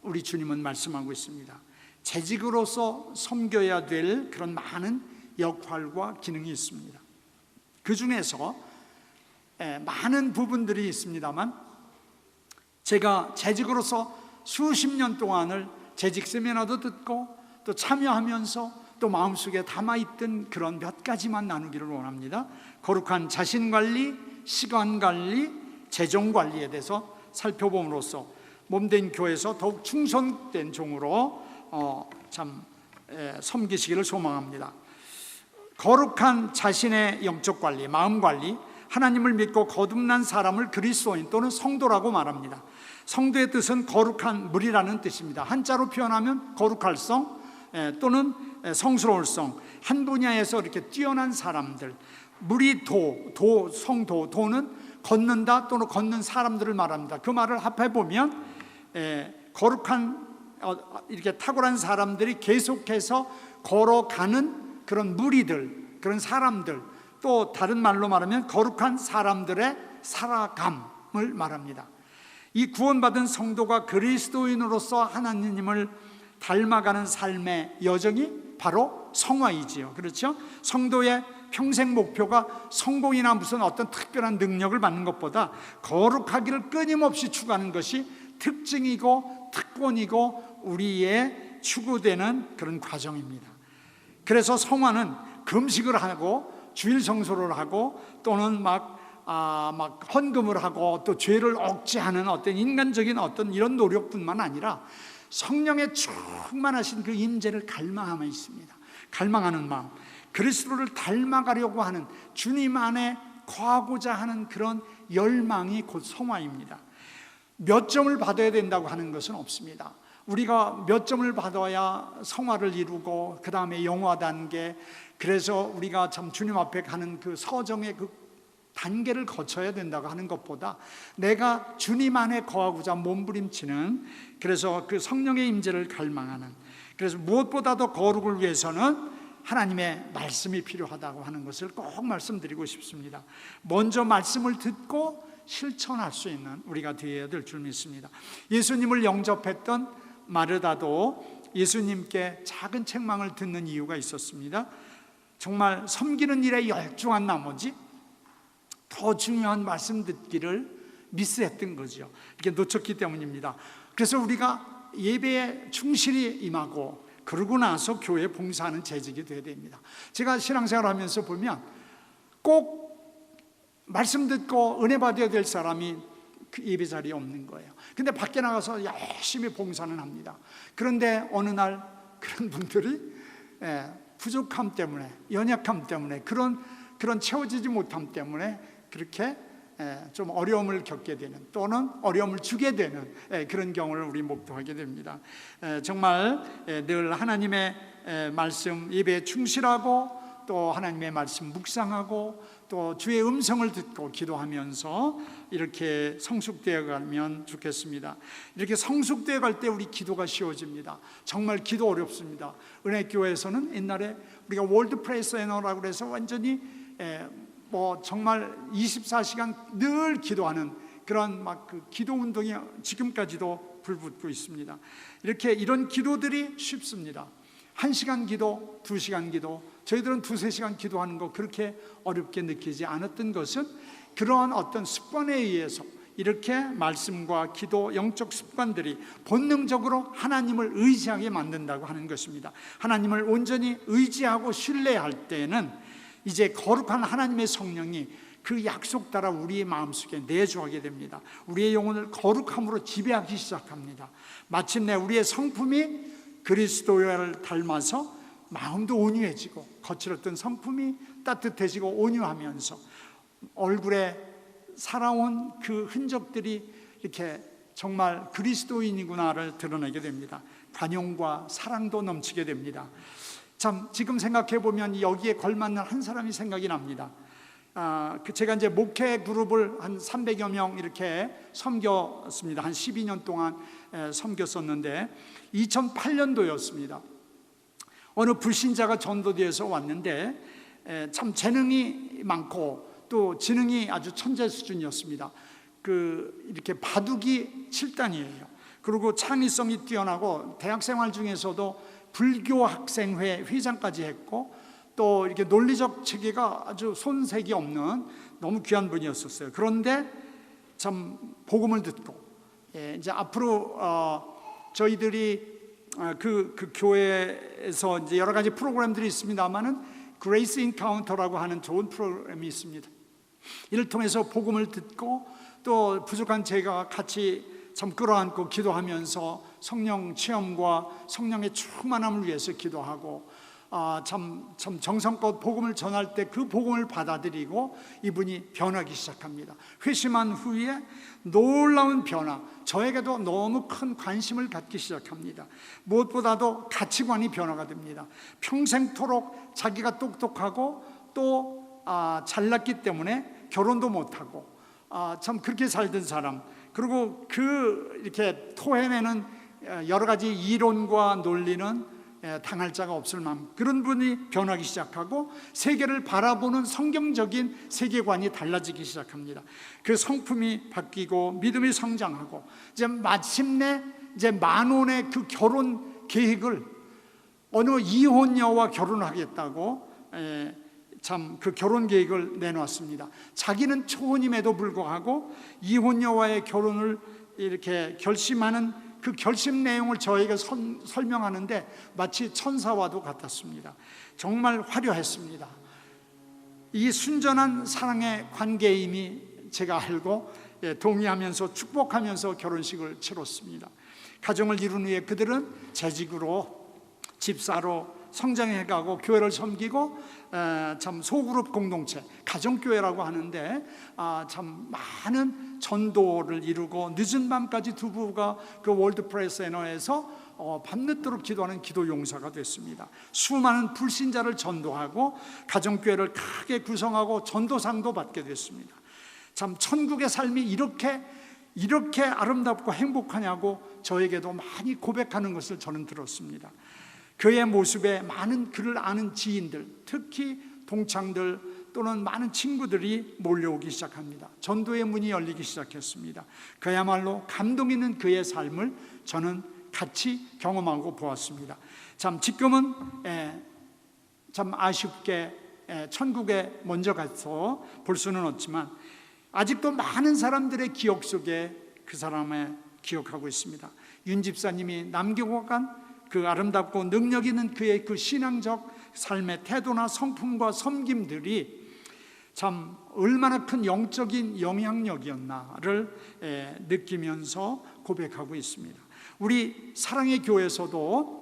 우리 주님은 말씀하고 있습니다. 재직으로서 섬겨야 될 그런 많은 역할과 기능이 있습니다. 그 중에서 많은 부분들이 있습니다만 제가 재직으로서 수십 년 동안을 재직 세미나도 듣고 또 참여하면서 또 마음속에 담아있던 그런 몇 가지만 나누기를 원합니다. 거룩한 자신관리, 시간관리, 재정관리에 대해서 살펴봄으로써 몸된 교회에서 더욱 충성된 종으로 섬기시기를 소망합니다. 거룩한 자신의 영적 관리, 마음 관리, 하나님을 믿고 거듭난 사람을 그리스도인 또는 성도라고 말합니다. 성도의 뜻은 거룩한 물이라는 뜻입니다. 한자로 표현하면 거룩할 성 또는 성스러울 성, 한 분야에서 이렇게 뛰어난 사람들. 물이 성도, 도는 걷는다 또는 걷는 사람들을 말합니다. 그 말을 합해보면 거룩한 이렇게 탁월한 사람들이 계속해서 걸어가는 그런 무리들, 그런 사람들, 또 다른 말로 말하면 거룩한 사람들의 살아감을 말합니다. 이 구원받은 성도가 그리스도인으로서 하나님을 닮아가는 삶의 여정이 바로 성화이지요. 그렇죠? 성도의 평생 목표가 성공이나 무슨 어떤 특별한 능력을 받는 것보다 거룩하기를 끊임없이 추구하는 것이 특징이고 특권이고 우리의 추구되는 그런 과정입니다. 그래서 성화는 금식을 하고 주일 성소를 하고 또는 막 헌금을 하고 또 죄를 억제하는 어떤 인간적인 어떤 이런 노력뿐만 아니라 성령의 충만하신 그 임재를 갈망함에 있습니다. 갈망하는 마음, 그리스도를 닮아가려고 하는 주님 안에 거하고자 하는 그런 열망이 곧 성화입니다. 몇 점을 받아야 된다고 하는 것은 없습니다. 우리가 몇 점을 받아야 성화를 이루고 그 다음에 영화 단계, 그래서 우리가 참 주님 앞에 가는 그 서정의 그 단계를 거쳐야 된다고 하는 것보다 내가 주님 안에 거하고자 몸부림치는, 그래서 그 성령의 임재를 갈망하는, 그래서 무엇보다도 거룩을 위해서는 하나님의 말씀이 필요하다고 하는 것을 꼭 말씀드리고 싶습니다. 먼저 말씀을 듣고 실천할 수 있는 우리가 되어야 될 줄 믿습니다. 예수님을 영접했던 마르다도 예수님께 작은 책망을 듣는 이유가 있었습니다. 정말 섬기는 일에 열중한 나머지 더 중요한 말씀 듣기를 미스했던 거죠. 이렇게 놓쳤기 때문입니다. 그래서 우리가 예배에 충실히 임하고 그러고 나서 교회 봉사하는 재직이 되어야 됩니다. 제가 신앙생활 하면서 보면 꼭 말씀 듣고 은혜 받아야 될 사람이 그 예배 자리에 없는 거예요. 근데 밖에 나가서 열심히 봉사는 합니다. 그런데 어느 날 그런 분들이 부족함 때문에, 연약함 때문에, 그런 채워지지 못함 때문에 그렇게 좀 어려움을 겪게 되는, 또는 어려움을 주게 되는 그런 경우를 우리 목도하게 됩니다. 정말 늘 하나님의 말씀 예배에 충실하고, 또 하나님의 말씀 묵상하고, 또 주의 음성을 듣고 기도하면서 이렇게 성숙되어 가면 좋겠습니다. 이렇게 성숙되어 갈 때 우리 기도가 쉬워집니다. 정말 기도 어렵습니다. 은혜교회에서는 옛날에 우리가 월드 프레이스 애너라고 해서 완전히 정말 24시간 늘 기도하는 그런 막 그 기도 운동이 지금까지도 불붙고 있습니다. 이런 기도들이 쉽습니다. 1시간 기도, 2시간 기도, 저희들은 2-3시간 기도하는 거 그렇게 어렵게 느끼지 않았던 것은 그러한 어떤 습관에 의해서 이렇게 말씀과 기도, 영적 습관들이 본능적으로 하나님을 의지하게 만든다고 하는 것입니다. 하나님을 온전히 의지하고 신뢰할 때는 이제 거룩한 하나님의 성령이 그 약속 따라 우리의 마음속에 내주하게 됩니다. 우리의 영혼을 거룩함으로 지배하기 시작합니다. 마침내 우리의 성품이 그리스도를 닮아서 마음도 온유해지고, 거칠었던 성품이 따뜻해지고 온유하면서 얼굴에 살아온 그 흔적들이 이렇게 정말 그리스도인이구나를 드러내게 됩니다. 관용과 사랑도 넘치게 됩니다. 참 지금 생각해 보면 여기에 걸맞는 한 사람이 생각이 납니다. 제가 이제 목회 그룹을 한 300여 명 이렇게 섬겼습니다. 한 12년 동안 섬겼었는데 2008년도였습니다. 어느 불신자가 전도대에서 왔는데 참 재능이 많고 또 지능이 아주 천재 수준이었습니다. 이렇게 바둑이 7단이에요. 그리고 창의성이 뛰어나고 대학생활 중에서도 불교학생회 회장까지 했고, 또 이렇게 논리적 체계가 아주 손색이 없는 너무 귀한 분이었었어요. 그런데 참 복음을 듣고 이제 앞으로 저희들이 그 교회에서 이제 여러 가지 프로그램들이 있습니다만은 그레이스 인카운터라고 하는 좋은 프로그램이 있습니다. 이를 통해서 복음을 듣고 또 부족한 제가 같이 참 끌어안고 기도하면서 성령 체험과 성령의 충만함을 위해서 기도하고, 참 정성껏 복음을 전할 때 그 복음을 받아들이고 이분이 변하기 시작합니다. 회심한 후에 놀라운 변화, 저에게도 너무 큰 관심을 갖기 시작합니다. 무엇보다도 가치관이 변화가 됩니다. 평생토록 자기가 똑똑하고 또 잘났기 때문에 결혼도 못하고 참 그렇게 살던 사람, 그리고 이렇게 토해내는 여러 가지 이론과 논리는 당할 자가 없을 만큼 그런 분이 변하기 시작하고 세계를 바라보는 성경적인 세계관이 달라지기 시작합니다. 그 성품이 바뀌고 믿음이 성장하고 이제 마침내 이제 만원의 그 결혼 계획을 어느 이혼녀와 결혼하겠다고 참 그 결혼 계획을 내놓았습니다. 자기는 초혼임에도 불구하고 이혼녀와의 결혼을 이렇게 결심하는 그 결심 내용을 저에게 설명하는데 마치 천사와도 같았습니다. 정말 화려했습니다. 이 순전한 사랑의 관계임이 제가 알고 동의하면서 축복하면서 결혼식을 치렀습니다. 가정을 이룬 후에 그들은 재직으로 집사로 성장해가고 교회를 섬기고 참 소그룹 공동체 가정교회라고 하는데 참 많은 전도를 이루고 늦은 밤까지 두 부부가 그 월드 프레스 애너에서 밤늦도록 기도하는 기도 용사가 됐습니다. 수많은 불신자를 전도하고 가정교회를 크게 구성하고 전도상도 받게 됐습니다. 참 천국의 삶이 이렇게 아름답고 행복하냐고 저에게도 많이 고백하는 것을 저는 들었습니다. 그의 모습에 많은 그를 아는 지인들, 특히 동창들 또는 많은 친구들이 몰려오기 시작합니다. 전도의 문이 열리기 시작했습니다. 그야말로 감동 있는 그의 삶을 저는 같이 경험하고 보았습니다. 참 지금은 참 아쉽게 천국에 먼저 가서 볼 수는 없지만 아직도 많은 사람들의 기억 속에 그 사람을 기억하고 있습니다. 윤 집사님이 남기고 간 그 아름답고 능력 있는 그의 그 신앙적 삶의 태도나 성품과 섬김들이 참 얼마나 큰 영적인 영향력이었나를 느끼면서 고백하고 있습니다. 우리 사랑의 교회에서도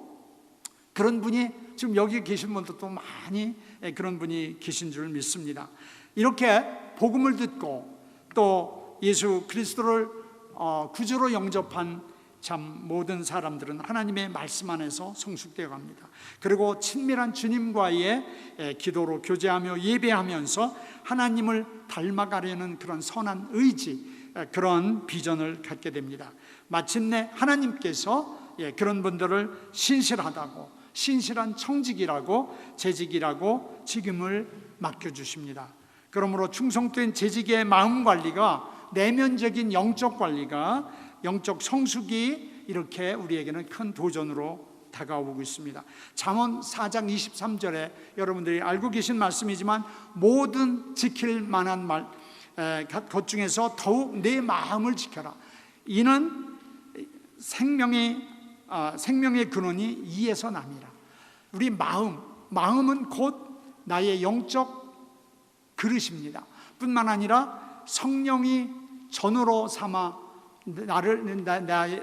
그런 분이 지금 여기 계신 분들도 많이 그런 분이 계신 줄 믿습니다. 이렇게 복음을 듣고 또 예수 그리스도를 구주로 영접한 참 모든 사람들은 하나님의 말씀 안에서 성숙되어 갑니다. 그리고 친밀한 주님과의 기도로 교제하며 예배하면서 하나님을 닮아가려는 그런 선한 의지, 그런 비전을 갖게 됩니다. 마침내 하나님께서 그런 분들을 신실하다고, 신실한 청직이라고, 재직이라고 직임을 맡겨주십니다. 그러므로 충성된 재직의 마음관리가, 내면적인 영적 관리가, 영적 성숙이 이렇게 우리에게는 큰 도전으로 다가오고 있습니다. 잠언 4장 23절에 여러분들이 알고 계신 말씀이지만 모든 지킬 만한 것 중에서 더욱 내 마음을 지켜라. 이는 생명의 근원이 이에서 남이라. 우리 마음은 곧 나의 영적 그릇입니다. 뿐만 아니라 성령이 전으로 삼아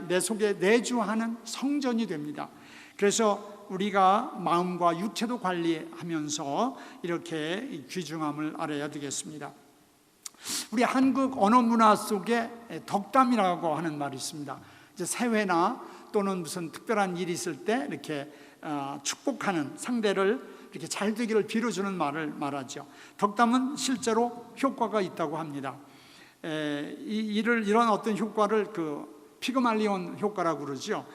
내 속에 내주하는 성전이 됩니다. 그래서 우리가 마음과 육체도 관리하면서 이렇게 귀중함을 알아야 되겠습니다. 우리 한국 언어 문화 속에 덕담이라고 하는 말이 있습니다. 이제 새해나 또는 무슨 특별한 일이 있을 때 이렇게 축복하는, 상대를 이렇게 잘 되기를 빌어주는 말을 말하죠. 덕담은 실제로 효과가 있다고 합니다. 이런 어떤 효과를 피그말리온 효과라고 그러죠.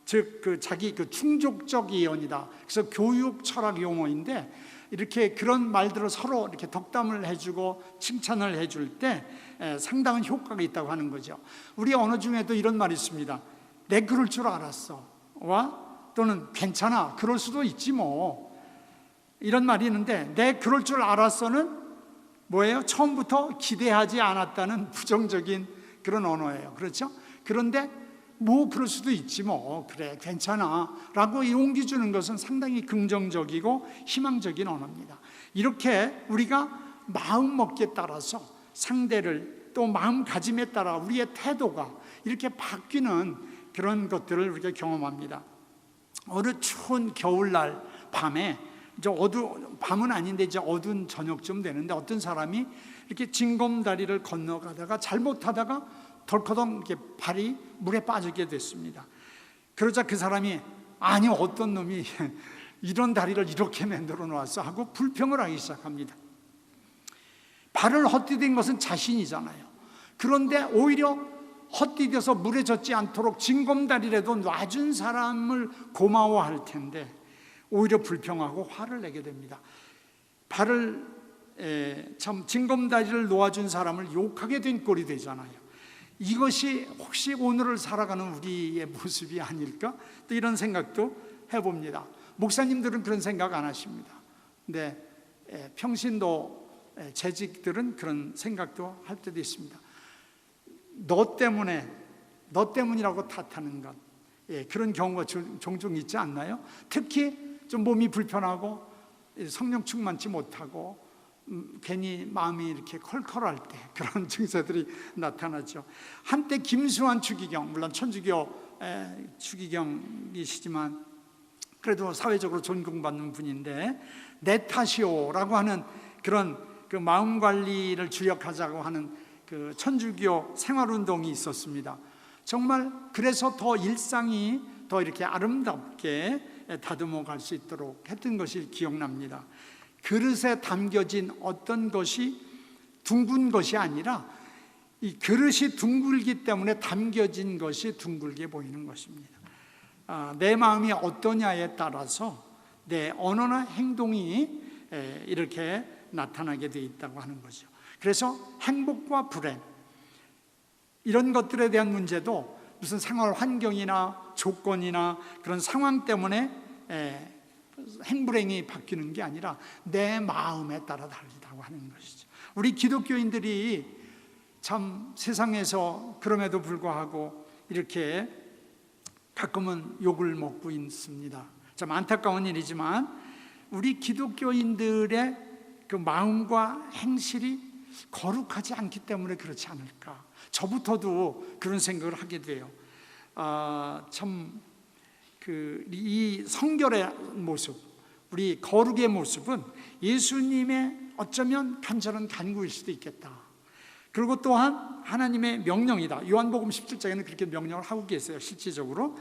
즉 자기 충족적 예언이다. 그래서 교육 철학 용어인데 이렇게 그런 말들을 서로 이렇게 덕담을 해주고 칭찬을 해줄 때 상당한 효과가 있다고 하는 거죠. 우리 언어 중에도 이런 말이 있습니다. 내 그럴 줄 알았어. 또는 괜찮아. 그럴 수도 있지 뭐. 이런 말이 있는데 내 그럴 줄 알았어는 뭐예요? 처음부터 기대하지 않았다는 부정적인 그런 언어예요. 그렇죠? 그런데 뭐 그럴 수도 있지 뭐, 그래 괜찮아 라고 용기 주는 것은 상당히 긍정적이고 희망적인 언어입니다. 이렇게 우리가 마음먹기에 따라서 상대를, 또 마음가짐에 따라 우리의 태도가 이렇게 바뀌는 그런 것들을 우리가 경험합니다. 어느 추운 겨울날 밤에 이제 밤은 아닌데 이제 어두운 저녁쯤 되는데 어떤 사람이 이렇게 징검다리를 건너가다가 잘못하다가 덜커덩 이렇게 발이 물에 빠지게 됐습니다. 그러자 그 사람이 아니 어떤 놈이 이런 다리를 이렇게 만들어 놓았어 하고 불평을 하기 시작합니다. 발을 헛디딘 것은 자신이잖아요. 그런데 오히려 헛디뎌서 물에 젖지 않도록 징검다리라도 놔준 사람을 고마워할 텐데 오히려 불평하고 화를 내게 됩니다. 참 징검다리를 놓아준 사람을 욕하게 된 꼴이 되잖아요. 이것이 혹시 오늘을 살아가는 우리의 모습이 아닐까? 또 이런 생각도 해봅니다. 목사님들은 그런 생각 안 하십니다. 근데 평신도 재직들은 그런 생각도 할 때도 있습니다. 너 때문이라고 탓하는 것, 그런 경우가 종종 있지 않나요? 특히 좀 몸이 불편하고 성령 충만치 못하고 괜히 마음이 이렇게 컬컬할 때 그런 증세들이 나타나죠. 한때 김수환 추기경, 물론 천주교 추기경이시지만 그래도 사회적으로 존경받는 분인데 내 탓이오라고 하는 그런 그 마음 관리를 주력하자고 하는 그 천주교 생활운동이 있었습니다. 정말 그래서 더 일상이 더 이렇게 아름답게 다듬어 갈 수 있도록 했던 것이 기억납니다. 그릇에 담겨진 어떤 것이 둥근 것이 아니라 이 그릇이 둥글기 때문에 담겨진 것이 둥글게 보이는 것입니다. 내 마음이 어떠냐에 따라서 내 언어나 행동이 이렇게 나타나게 돼 있다고 하는 거죠. 그래서 행복과 불행, 이런 것들에 대한 문제도 무슨 생활 환경이나 조건이나 그런 상황 때문에 행불행이 바뀌는 게 아니라 내 마음에 따라 다르다고 하는 것이죠. 우리 기독교인들이 참 세상에서 그럼에도 불구하고 이렇게 가끔은 욕을 먹고 있습니다. 참 안타까운 일이지만 우리 기독교인들의 그 마음과 행실이 거룩하지 않기 때문에 그렇지 않을까. 저부터도 그런 생각을 하게 돼요. 이 성결의 모습, 우리 거룩의 모습은 예수님의 어쩌면 간절한 간구일 수도 있겠다. 그리고 또한 하나님의 명령이다. 요한복음 17장에는 그렇게 명령을 하고 계세요. 실질적으로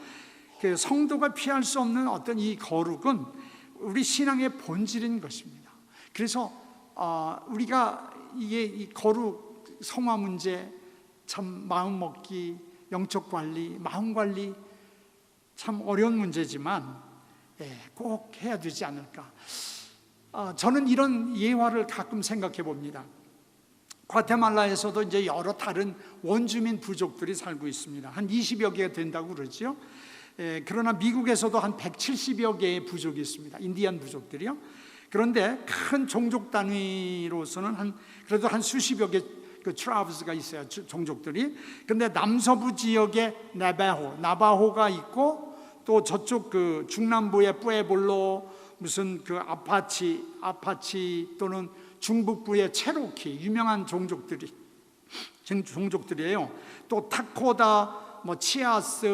그 성도가 피할 수 없는 어떤 이 거룩은 우리 신앙의 본질인 것입니다. 그래서 우리가 이게 이 거룩, 성화 문제, 참 마음 먹기, 영적 관리, 마음 관리 참 어려운 문제지만 꼭 해야 되지 않을까. 저는 이런 예화를 가끔 생각해 봅니다. 과테말라에서도 이제 여러 다른 원주민 부족들이 살고 있습니다. 한 20여 개가 된다고 그러죠. 그러나 미국에서도 한 170여 개의 부족이 있습니다. 인디안 부족들이요. 그런데 큰 종족 단위로서는 그래도 한 수십여 개 그 트라이브스가 있어요. 종족들이. 그런데 남서부 지역에 나바호가 있고, 또 저쪽 그 중남부의 뿌에볼로, 무슨 그 아파치 또는 중북부의 체로키, 유명한 종족들이에요. 또 타코다, 치아스,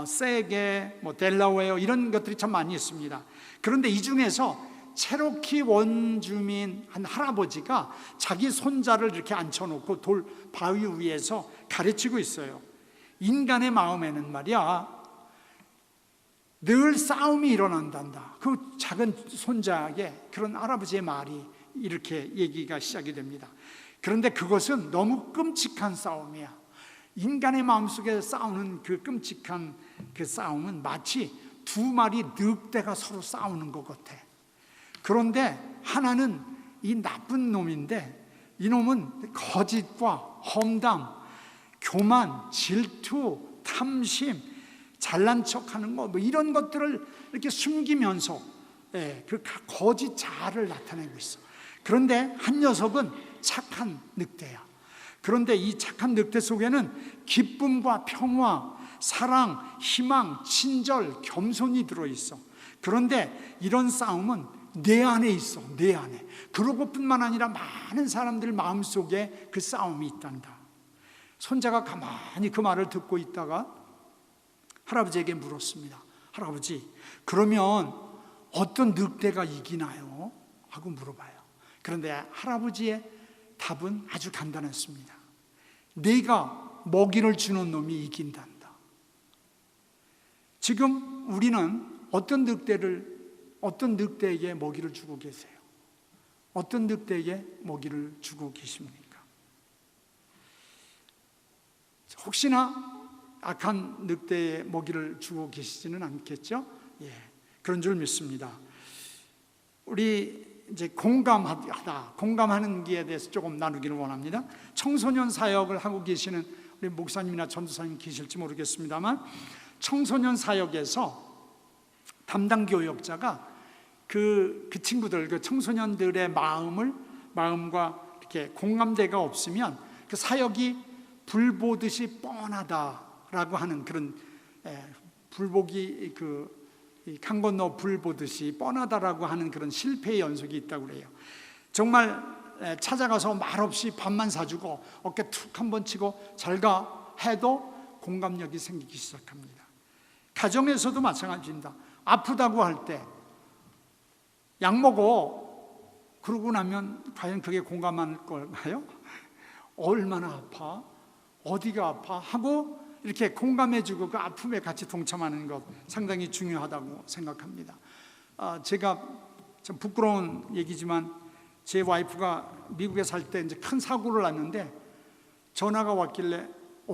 세게, 델라웨어, 이런 것들이 참 많이 있습니다. 그런데 이 중에서 체로키 원주민 한 할아버지가 자기 손자를 이렇게 앉혀놓고 돌 바위 위에서 가르치고 있어요. 인간의 마음에는 말이야, 늘 싸움이 일어난단다. 그 작은 손자에게 그런 할아버지의 말이 이렇게 얘기가 시작이 됩니다. 그런데 그것은 너무 끔찍한 싸움이야. 인간의 마음속에 싸우는 그 끔찍한 그 싸움은 마치 두 마리 늑대가 서로 싸우는 것 같아. 그런데 하나는 이 나쁜 놈인데, 이놈은 거짓과 험담, 교만, 질투, 탐심, 잘난 척하는 거, 이런 것들을 이렇게 숨기면서 그 거짓 자아를 나타내고 있어. 그런데 한 녀석은 착한 늑대야. 그런데 이 착한 늑대 속에는 기쁨과 평화, 사랑, 희망, 친절, 겸손이 들어있어. 그런데 이런 싸움은 내 안에 있어. 내 안에. 그러고뿐만 아니라 많은 사람들 마음속에 그 싸움이 있단다. 손자가 가만히 그 말을 듣고 있다가 할아버지에게 물었습니다. 할아버지, 그러면 어떤 늑대가 이기나요? 하고 물어봐요. 그런데 할아버지의 답은 아주 간단했습니다. 내가 먹이를 주는 놈이 이긴단다. 지금 우리는 어떤 늑대에게 먹이를 주고 계세요? 어떤 늑대에게 먹이를 주고 계십니까? 혹시나 악한 늑대에 먹이를 주고 계시지는 않겠죠? 그런 줄 믿습니다. 우리 이제 공감하는 기에 대해서 조금 나누기를 원합니다. 청소년 사역을 하고 계시는 우리 목사님이나 전도사님 계실지 모르겠습니다만, 청소년 사역에서 담당 교역자가 그 친구들, 그 청소년들의 마음과 이렇게 공감대가 없으면 그 사역이 불 보듯이 뻔하다라고 하는 그런, 불보기 강 건너 불 보듯이 뻔하다라고 하는 그런 실패의 연속이 있다고 그래요. 정말 찾아가서 말없이 밥만 사주고 어깨 툭 한번 치고 잘 가 해도 공감력이 생기기 시작합니다. 가정에서도 마찬가지입니다. 아프다고 할 때 약 먹어 그러고 나면 과연 그게 공감할 걸까요? 얼마나 아파? 어디가 아파? 하고 이렇게 공감해주고 그 아픔에 같이 동참하는 것 상당히 중요하다고 생각합니다. 제가 참 부끄러운 얘기지만 제 와이프가 미국에 살 때 이제 큰 사고를 났는데 전화가 왔길래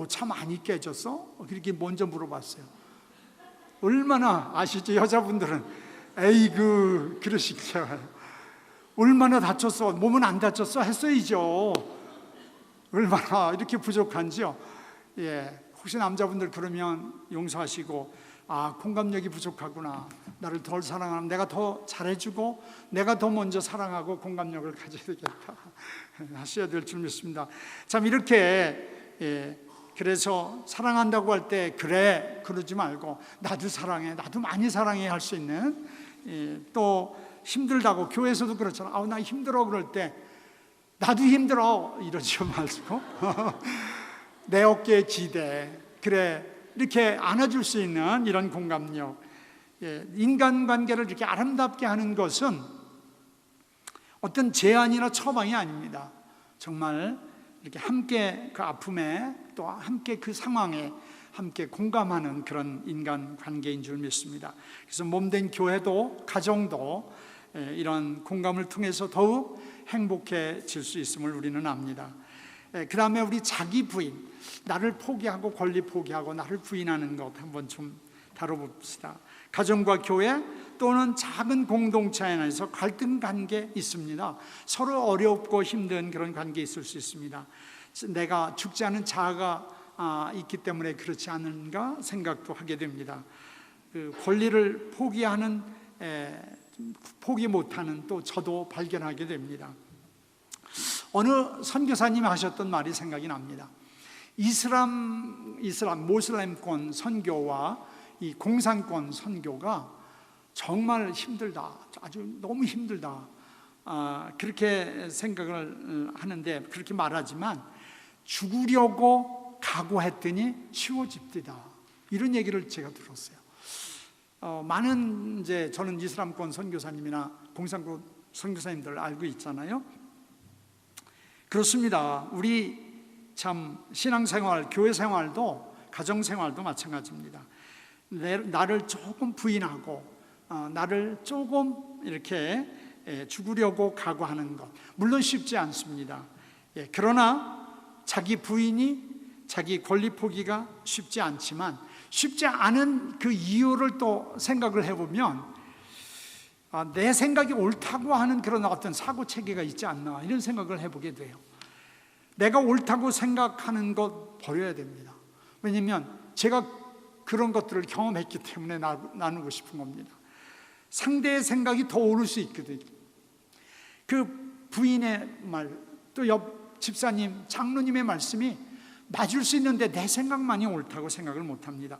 차 많이 깨졌어? 그렇게 먼저 물어봤어요. 얼마나 아시죠? 여자분들은 에이그 그러시죠. 얼마나 다쳤어? 몸은 안 다쳤어? 했어야죠. 얼마나 이렇게 부족한지요. 예, 혹시 남자분들 그러면 용서하시고, 아, 공감력이 부족하구나. 나를 덜 사랑하면 내가 더 잘해주고 내가 더 먼저 사랑하고 공감력을 가져야 되겠다 하셔야 될 줄 믿습니다. 참 이렇게, 예, 그래서 사랑한다고 할 때 그래 그러지 말고 나도 사랑해, 나도 많이 사랑해 할 수 있는, 예, 또 힘들다고 교회에서도 그렇잖아. 아, 나 힘들어 그럴 때 나도 힘들어 이러지 말고 내 어깨에 기대, 그래, 이렇게 안아줄 수 있는 이런 공감력. 예, 인간관계를 이렇게 아름답게 하는 것은 어떤 제안이나 처방이 아닙니다. 정말 이렇게 함께 그 아픔에, 또 함께 그 상황에 함께 공감하는 그런 인간관계인 줄 믿습니다. 그래서 몸된 교회도 가정도 이런 공감을 통해서 더욱 행복해질 수 있음을 우리는 압니다. 그 다음에 우리 자기 부인, 나를 포기하고 권리 포기하고 나를 부인하는 것 한번 좀 다뤄봅시다. 가정과 교회 또는 작은 공동체 안에서 갈등 관계 있습니다. 서로 어렵고 힘든 그런 관계 있을 수 있습니다. 내가 죽지 않은 자아가 있기 때문에 그렇지 않은가 생각도 하게 됩니다. 그 권리를 포기하는, 포기 못하는 또 저도 발견하게 됩니다. 어느 선교사님이 하셨던 말이 생각이 납니다. 모슬렘권 선교와 이 공산권 선교가 정말 힘들다, 아주 너무 힘들다, 그렇게 생각을 하는데, 그렇게 말하지만 죽으려고 각오했더니 쉬워집디다, 이런 얘기를 제가 들었어요. 많은 이제 저는 이슬람권 선교사님이나 공산권 선교사님들 알고 있잖아요. 그렇습니다. 우리 참 신앙생활, 교회생활도 가정생활도 마찬가지입니다. 나를 조금 부인하고 나를 조금 이렇게 죽으려고 각오하는 것, 물론 쉽지 않습니다. 그러나 자기 부인이, 자기 권리 포기가 쉽지 않지만, 쉽지 않은 그 이유를 또 생각을 해보면 내 생각이 옳다고 하는 그런 어떤 사고체계가 있지 않나, 이런 생각을 해보게 돼요. 내가 옳다고 생각하는 것 버려야 됩니다. 왜냐하면 제가 그런 것들을 경험했기 때문에 나누고 싶은 겁니다. 상대의 생각이 더 옳을 수 있거든요. 그 부인의 말, 또 옆 집사님, 장로님의 말씀이 맞을 수 있는데 내 생각만이 옳다고 생각을 못합니다.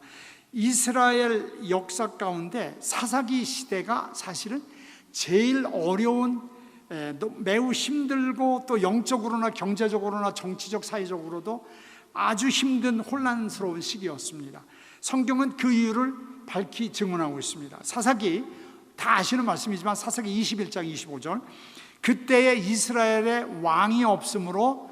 이스라엘 역사 가운데 사사기 시대가 사실은 제일 어려운, 매우 힘들고 또 영적으로나 경제적으로나 정치적 사회적으로도 아주 힘든 혼란스러운 시기였습니다. 성경은 그 이유를 밝히 증언하고 있습니다. 사사기, 다 아시는 말씀이지만 사사기 21장 25절, 그때에 이스라엘에 왕이 없으므로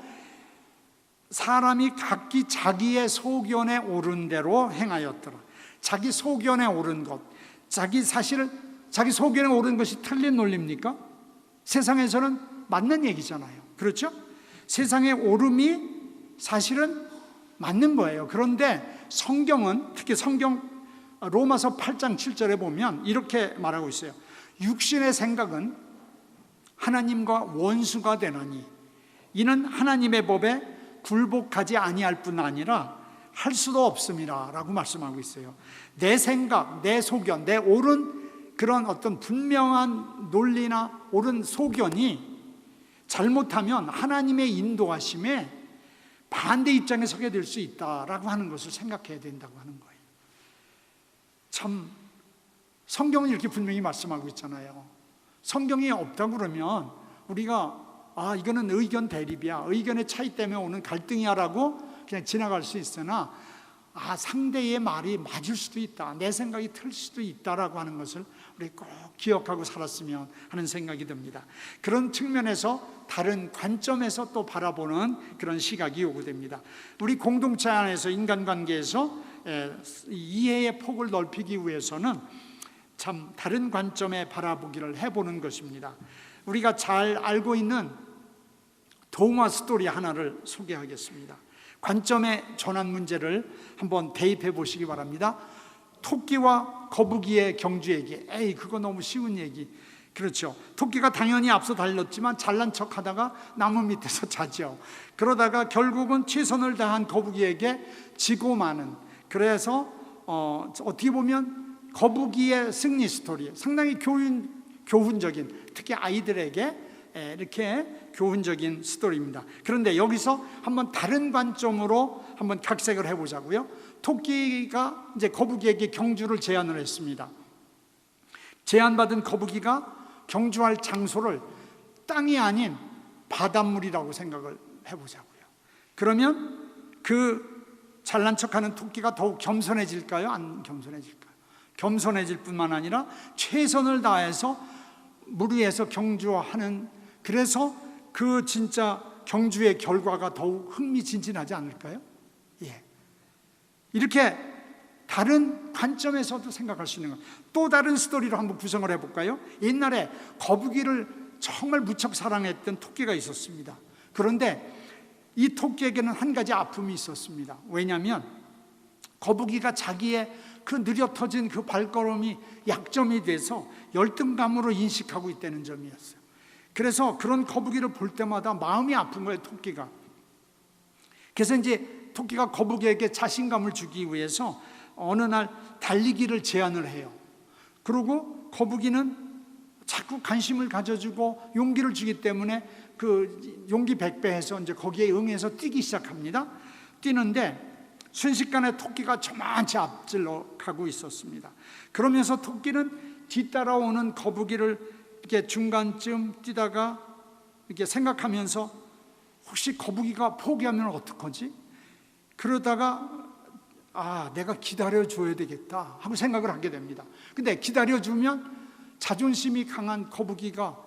사람이 각기 자기의 소견에 오른 대로 행하였더라. 자기 소견에 오른 것, 자기 소견에 오른 것이 틀린 논리입니까? 세상에서는 맞는 얘기잖아요. 그렇죠? 세상의 오름이 사실은 맞는 거예요. 그런데 성경은, 특히 성경 로마서 8장 7절에 보면 이렇게 말하고 있어요. 육신의 생각은 하나님과 원수가 되나니 이는 하나님의 법에 굴복하지 아니할 뿐 아니라 할 수도 없음이라 라고 말씀하고 있어요. 내 생각, 내 소견, 내 옳은 그런 어떤 분명한 논리나 옳은 소견이 잘못하면 하나님의 인도하심에 반대 입장에 서게 될 수 있다라고 하는 것을 생각해야 된다고 하는 거예요. 참 성경은 이렇게 분명히 말씀하고 있잖아요. 성경이 없다고 그러면 우리가 이거는 의견 대립이야, 의견의 차이 때문에 오는 갈등이야 라고 그냥 지나갈 수 있으나 상대의 말이 맞을 수도 있다, 내 생각이 틀릴 수도 있다라고 하는 것을 우리 꼭 기억하고 살았으면 하는 생각이 듭니다. 그런 측면에서 다른 관점에서 또 바라보는 그런 시각이 요구됩니다. 우리 공동체 안에서, 인간관계에서 이해의 폭을 넓히기 위해서는 참 다른 관점에 바라보기를 해보는 것입니다. 우리가 잘 알고 있는 동화 스토리 하나를 소개하겠습니다. 관점의 전환 문제를 한번 대입해 보시기 바랍니다. 토끼와 거북이의 경주 얘기, 그거 너무 쉬운 얘기. 그렇죠. 토끼가 당연히 앞서 달렸지만 잘난 척 하다가 나무 밑에서 자죠. 그러다가 결국은 최선을 다한 거북이에게 지고 마는, 그래서 어떻게 보면 거북이의 승리 스토리, 상당히 교훈적인, 특히 아이들에게 이렇게 교훈적인 스토리입니다. 그런데 여기서 한번 다른 관점으로 한번 각색을 해보자고요. 토끼가 이제 거북이에게 경주를 제안을 했습니다. 제안받은 거북이가 경주할 장소를 땅이 아닌 바닷물이라고 생각을 해보자고요. 그러면 그 잘난 척하는 토끼가 더욱 겸손해질까요? 안 겸손해질까요? 겸손해질 뿐만 아니라 최선을 다해서 물 위에서 경주하는, 그래서 그 진짜 경주의 결과가 더욱 흥미진진하지 않을까요? 예. 이렇게 다른 관점에서도 생각할 수 있는 것. 또 다른 스토리로 한번 구성을 해볼까요? 옛날에 거북이를 정말 무척 사랑했던 토끼가 있었습니다. 그런데 이 토끼에게는 한 가지 아픔이 있었습니다. 왜냐하면 거북이가 자기의 그 느려 터진 그 발걸음이 약점이 돼서 열등감으로 인식하고 있다는 점이었어요. 그래서 그런 거북이를 볼 때마다 마음이 아픈 거예요, 토끼가. 그래서 이제 토끼가 거북이에게 자신감을 주기 위해서 어느 날 달리기를 제안을 해요. 그리고 거북이는 자꾸 관심을 가져주고 용기를 주기 때문에 그 용기 100배해서 이제 거기에 응해서 뛰기 시작합니다. 뛰는데 순식간에 토끼가 저만치 앞질러 가고 있었습니다. 그러면서 토끼는 뒤따라오는 거북이를 이렇게 중간쯤 뛰다가 이렇게 생각하면서 혹시 거북이가 포기하면 어떡하지? 그러다가 내가 기다려줘야 되겠다 하고 생각을 하게 됩니다. 근데 기다려주면 자존심이 강한 거북이가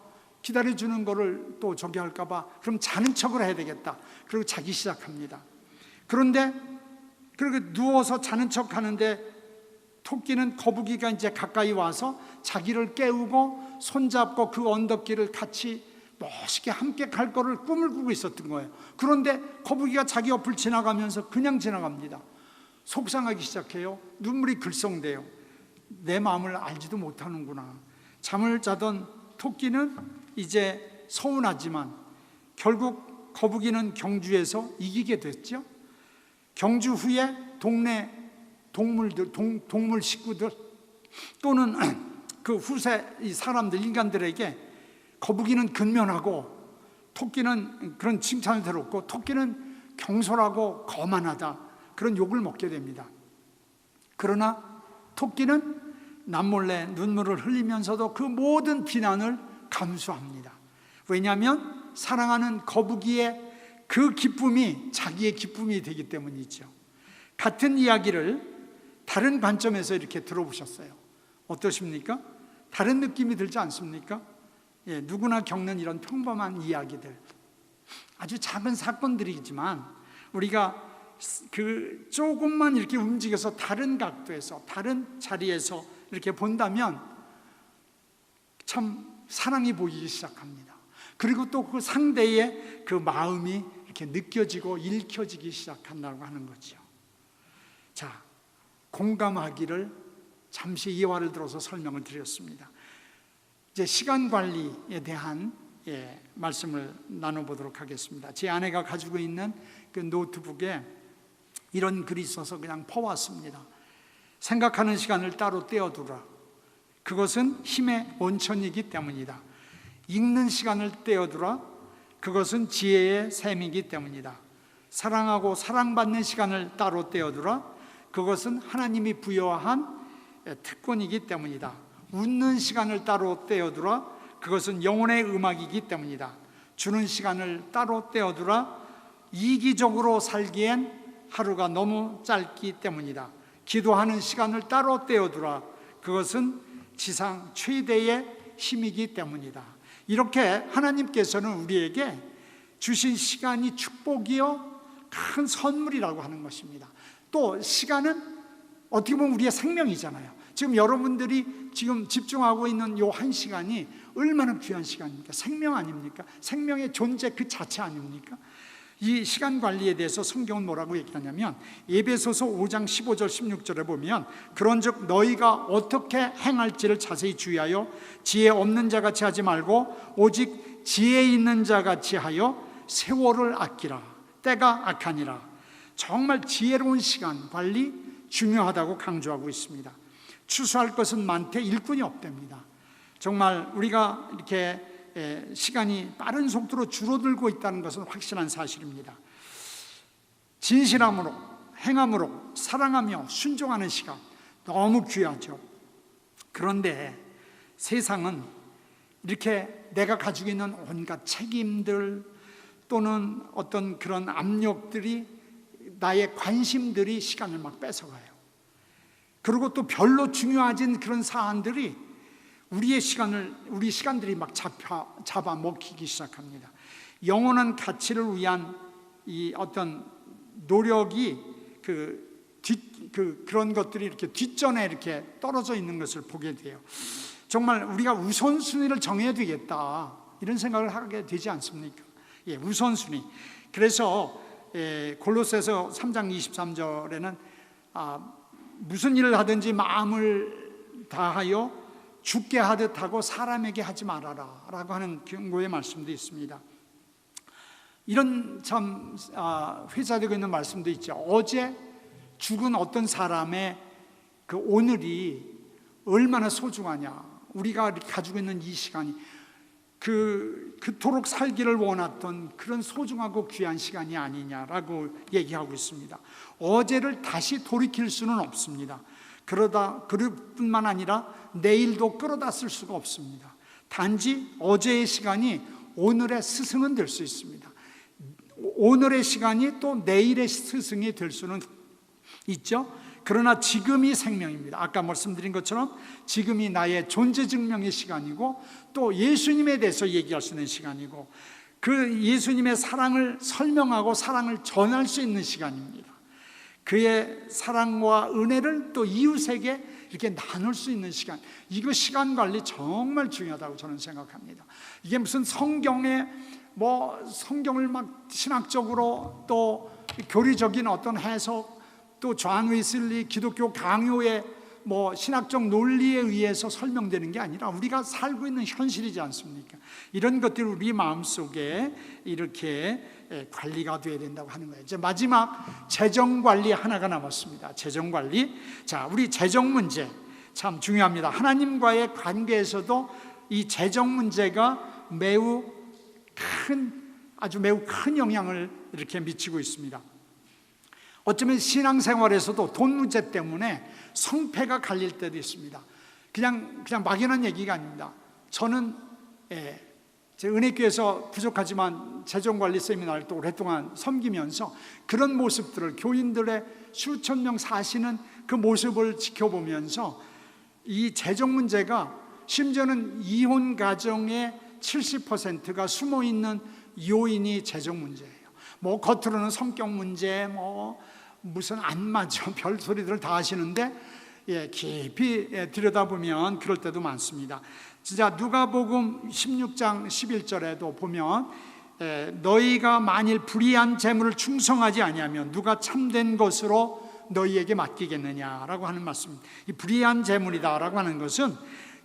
기다려주는 거를 또 저기 할까봐 그럼 자는 척을 해야 되겠다. 그리고 자기 시작합니다. 그런데 그렇게 누워서 자는 척 하는데 토끼는 거북이가 이제 가까이 와서 자기를 깨우고 손잡고 그 언덕길을 같이 멋있게 함께 갈 거를 꿈을 꾸고 있었던 거예요. 그런데 거북이가 자기 옆을 지나가면서 그냥 지나갑니다. 속상하기 시작해요. 눈물이 글썽대요. 내 마음을 알지도 못하는구나. 잠을 자던 토끼는 이제 서운하지만 결국 거북이는 경주에서 이기게 됐죠. 경주 후에 동네 동물들, 동물 식구들 또는 그 후세 이 사람들, 인간들에게 거북이는 근면하고 토끼는 그런 칭찬을 들었고 토끼는 경솔하고 거만하다, 그런 욕을 먹게 됩니다. 그러나 토끼는 남몰래 눈물을 흘리면서도 그 모든 비난을 감수합니다. 왜냐하면 사랑하는 거북이의 그 기쁨이 자기의 기쁨이 되기 때문이죠. 같은 이야기를 다른 관점에서 이렇게 들어보셨어요. 어떠십니까? 다른 느낌이 들지 않습니까? 예, 누구나 겪는 이런 평범한 이야기들, 아주 작은 사건들이지만 우리가 그 조금만 이렇게 움직여서 다른 각도에서 다른 자리에서 이렇게 본다면 참 사랑이 보이기 시작합니다. 그리고 또 그 상대의 그 마음이 이렇게 느껴지고 읽혀지기 시작한다고 하는 거죠. 자, 공감하기를 잠시 예화를 들어서 설명을 드렸습니다. 이제 시간 관리에 대한 말씀을 나눠보도록 하겠습니다. 제 아내가 가지고 있는 그 노트북에 이런 글이 있어서 그냥 퍼왔습니다. 생각하는 시간을 따로 떼어두라. 그것은 힘의 원천이기 때문이다. 읽는 시간을 떼어두라. 그것은 지혜의 셈이기 때문이다. 사랑하고 사랑받는 시간을 따로 떼어두라. 그것은 하나님이 부여한 특권이기 때문이다. 웃는 시간을 따로 떼어두라. 그것은 영혼의 음악이기 때문이다. 주는 시간을 따로 떼어두라. 이기적으로 살기엔 하루가 너무 짧기 때문이다. 기도하는 시간을 따로 떼어두라. 그것은 지상 최대의 힘이기 때문이다. 이렇게 하나님께서는 우리에게 주신 시간이 축복이요 큰 선물이라고 하는 것입니다. 또 시간은 어떻게 보면 우리의 생명이잖아요. 지금 여러분들이 지금 집중하고 있는 요 한 시간이 얼마나 귀한 시간입니까? 생명 아닙니까? 생명의 존재 그 자체 아닙니까? 이 시간 관리에 대해서 성경은 뭐라고 얘기하냐면 에베소서 5장 15절 16절에 보면 그런즉 너희가 어떻게 행할지를 자세히 주의하여 지혜 없는 자같이 하지 말고 오직 지혜 있는 자같이 하여 세월을 아끼라. 때가 악하니라. 정말 지혜로운 시간 관리 중요하다고 강조하고 있습니다. 추수할 것은 많되 일꾼이 없답니다. 정말 우리가 이렇게 시간이 빠른 속도로 줄어들고 있다는 것은 확실한 사실입니다. 진실함으로, 행함으로, 사랑하며 순종하는 시간 너무 귀하죠. 그런데 세상은 이렇게 내가 가지고 있는 온갖 책임들 또는 어떤 그런 압력들이, 나의 관심들이 시간을 막 뺏어가요. 그리고 또 별로 중요하진 그런 사안들이 우리 시간들이 막 잡아먹히기 시작합니다. 영원한 가치를 위한 이 어떤 노력이 그런 것들이 이렇게 뒷전에 이렇게 떨어져 있는 것을 보게 돼요. 정말 우리가 우선순위를 정해야 되겠다, 이런 생각을 하게 되지 않습니까? 예, 우선순위. 그래서 골로새서 3장 23절에는 무슨 일을 하든지 마음을 다하여 죽게 하듯 하고 사람에게 하지 말아라 라고 하는 경고의 말씀도 있습니다. 이런 참 회자되고 있는 말씀도 있죠. 어제 죽은 어떤 사람의 그 오늘이 얼마나 소중하냐, 우리가 가지고 있는 이 시간이 그토록 살기를 원했던 그런 소중하고 귀한 시간이 아니냐라고 얘기하고 있습니다. 어제를 다시 돌이킬 수는 없습니다. 그럴 뿐만 아니라 내일도 끌어다 쓸 수가 없습니다. 단지 어제의 시간이 오늘의 스승은 될 수 있습니다. 오늘의 시간이 또 내일의 스승이 될 수는 있죠. 그러나 지금이 생명입니다. 아까 말씀드린 것처럼 지금이 나의 존재 증명의 시간이고 또 예수님에 대해서 얘기할 수 있는 시간이고 그 예수님의 사랑을 설명하고 사랑을 전할 수 있는 시간입니다. 그의 사랑과 은혜를 또 이웃에게 이렇게 나눌 수 있는 시간, 이거 시간 관리 정말 중요하다고 저는 생각합니다. 이게 무슨 성경을 막 신학적으로 또 교리적인 어떤 해석, 또 존 웨슬리 기독교 강요의 신학적 논리에 의해서 설명되는 게 아니라 우리가 살고 있는 현실이지 않습니까? 이런 것들이 우리 마음속에 이렇게 관리가 돼야 된다고 하는 거예요. 이제 마지막 재정 관리 하나가 남았습니다. 재정 관리. 자, 우리 재정 문제 참 중요합니다. 하나님과의 관계에서도 이 재정 문제가 아주 매우 큰 영향을 이렇게 미치고 있습니다. 어쩌면 신앙생활에서도 돈 문제 때문에 성패가 갈릴 때도 있습니다. 그냥 막연한 얘기가 아닙니다. 저는 제 은혜교회에서 부족하지만 재정관리 세미나를 또 오랫동안 섬기면서 그런 모습들을, 교인들의 수천 명 사시는 그 모습을 지켜보면서 이 재정 문제가, 심지어는 이혼 가정의 70%가 숨어있는 요인이 재정 문제예요. 겉으로는 성격 문제, 무슨 안 맞아, 별소리들을 다 하시는데 깊이 들여다보면 그럴 때도 많습니다. 진짜 누가복음 16장 11절에도 보면 너희가 만일 불의한 재물을 충성하지 아니하면 누가 참된 것으로 너희에게 맡기겠느냐라고 하는 말씀입니다. 이 불의한 재물이다라고 하는 것은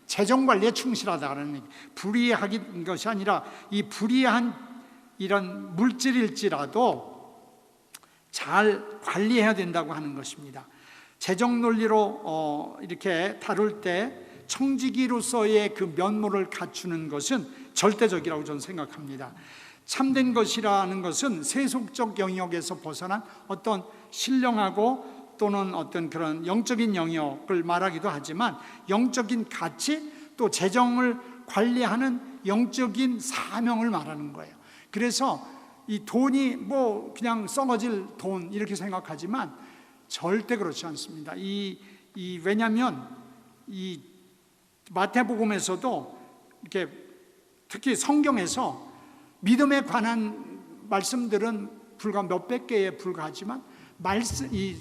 재정관리에 충실하다는 얘기. 불의한 것이 아니라 이 불의한 이런 물질일지라도 잘 관리해야 된다고 하는 것입니다. 재정 논리로 이렇게 다룰 때 청지기로서의 그 면모를 갖추는 것은 절대적이라고 저는 생각합니다. 참된 것이라는 것은 세속적 영역에서 벗어난 어떤 신령하고 또는 어떤 그런 영적인 영역을 말하기도 하지만 영적인 가치, 또 재정을 관리하는 영적인 사명을 말하는 거예요. 그래서 이 돈이 그냥 썩어질 돈 이렇게 생각하지만 절대 그렇지 않습니다. 왜냐하면 이 마태복음에서도 이렇게 특히 성경에서 믿음에 관한 말씀들은 불과 몇백 개에 불과하지만 이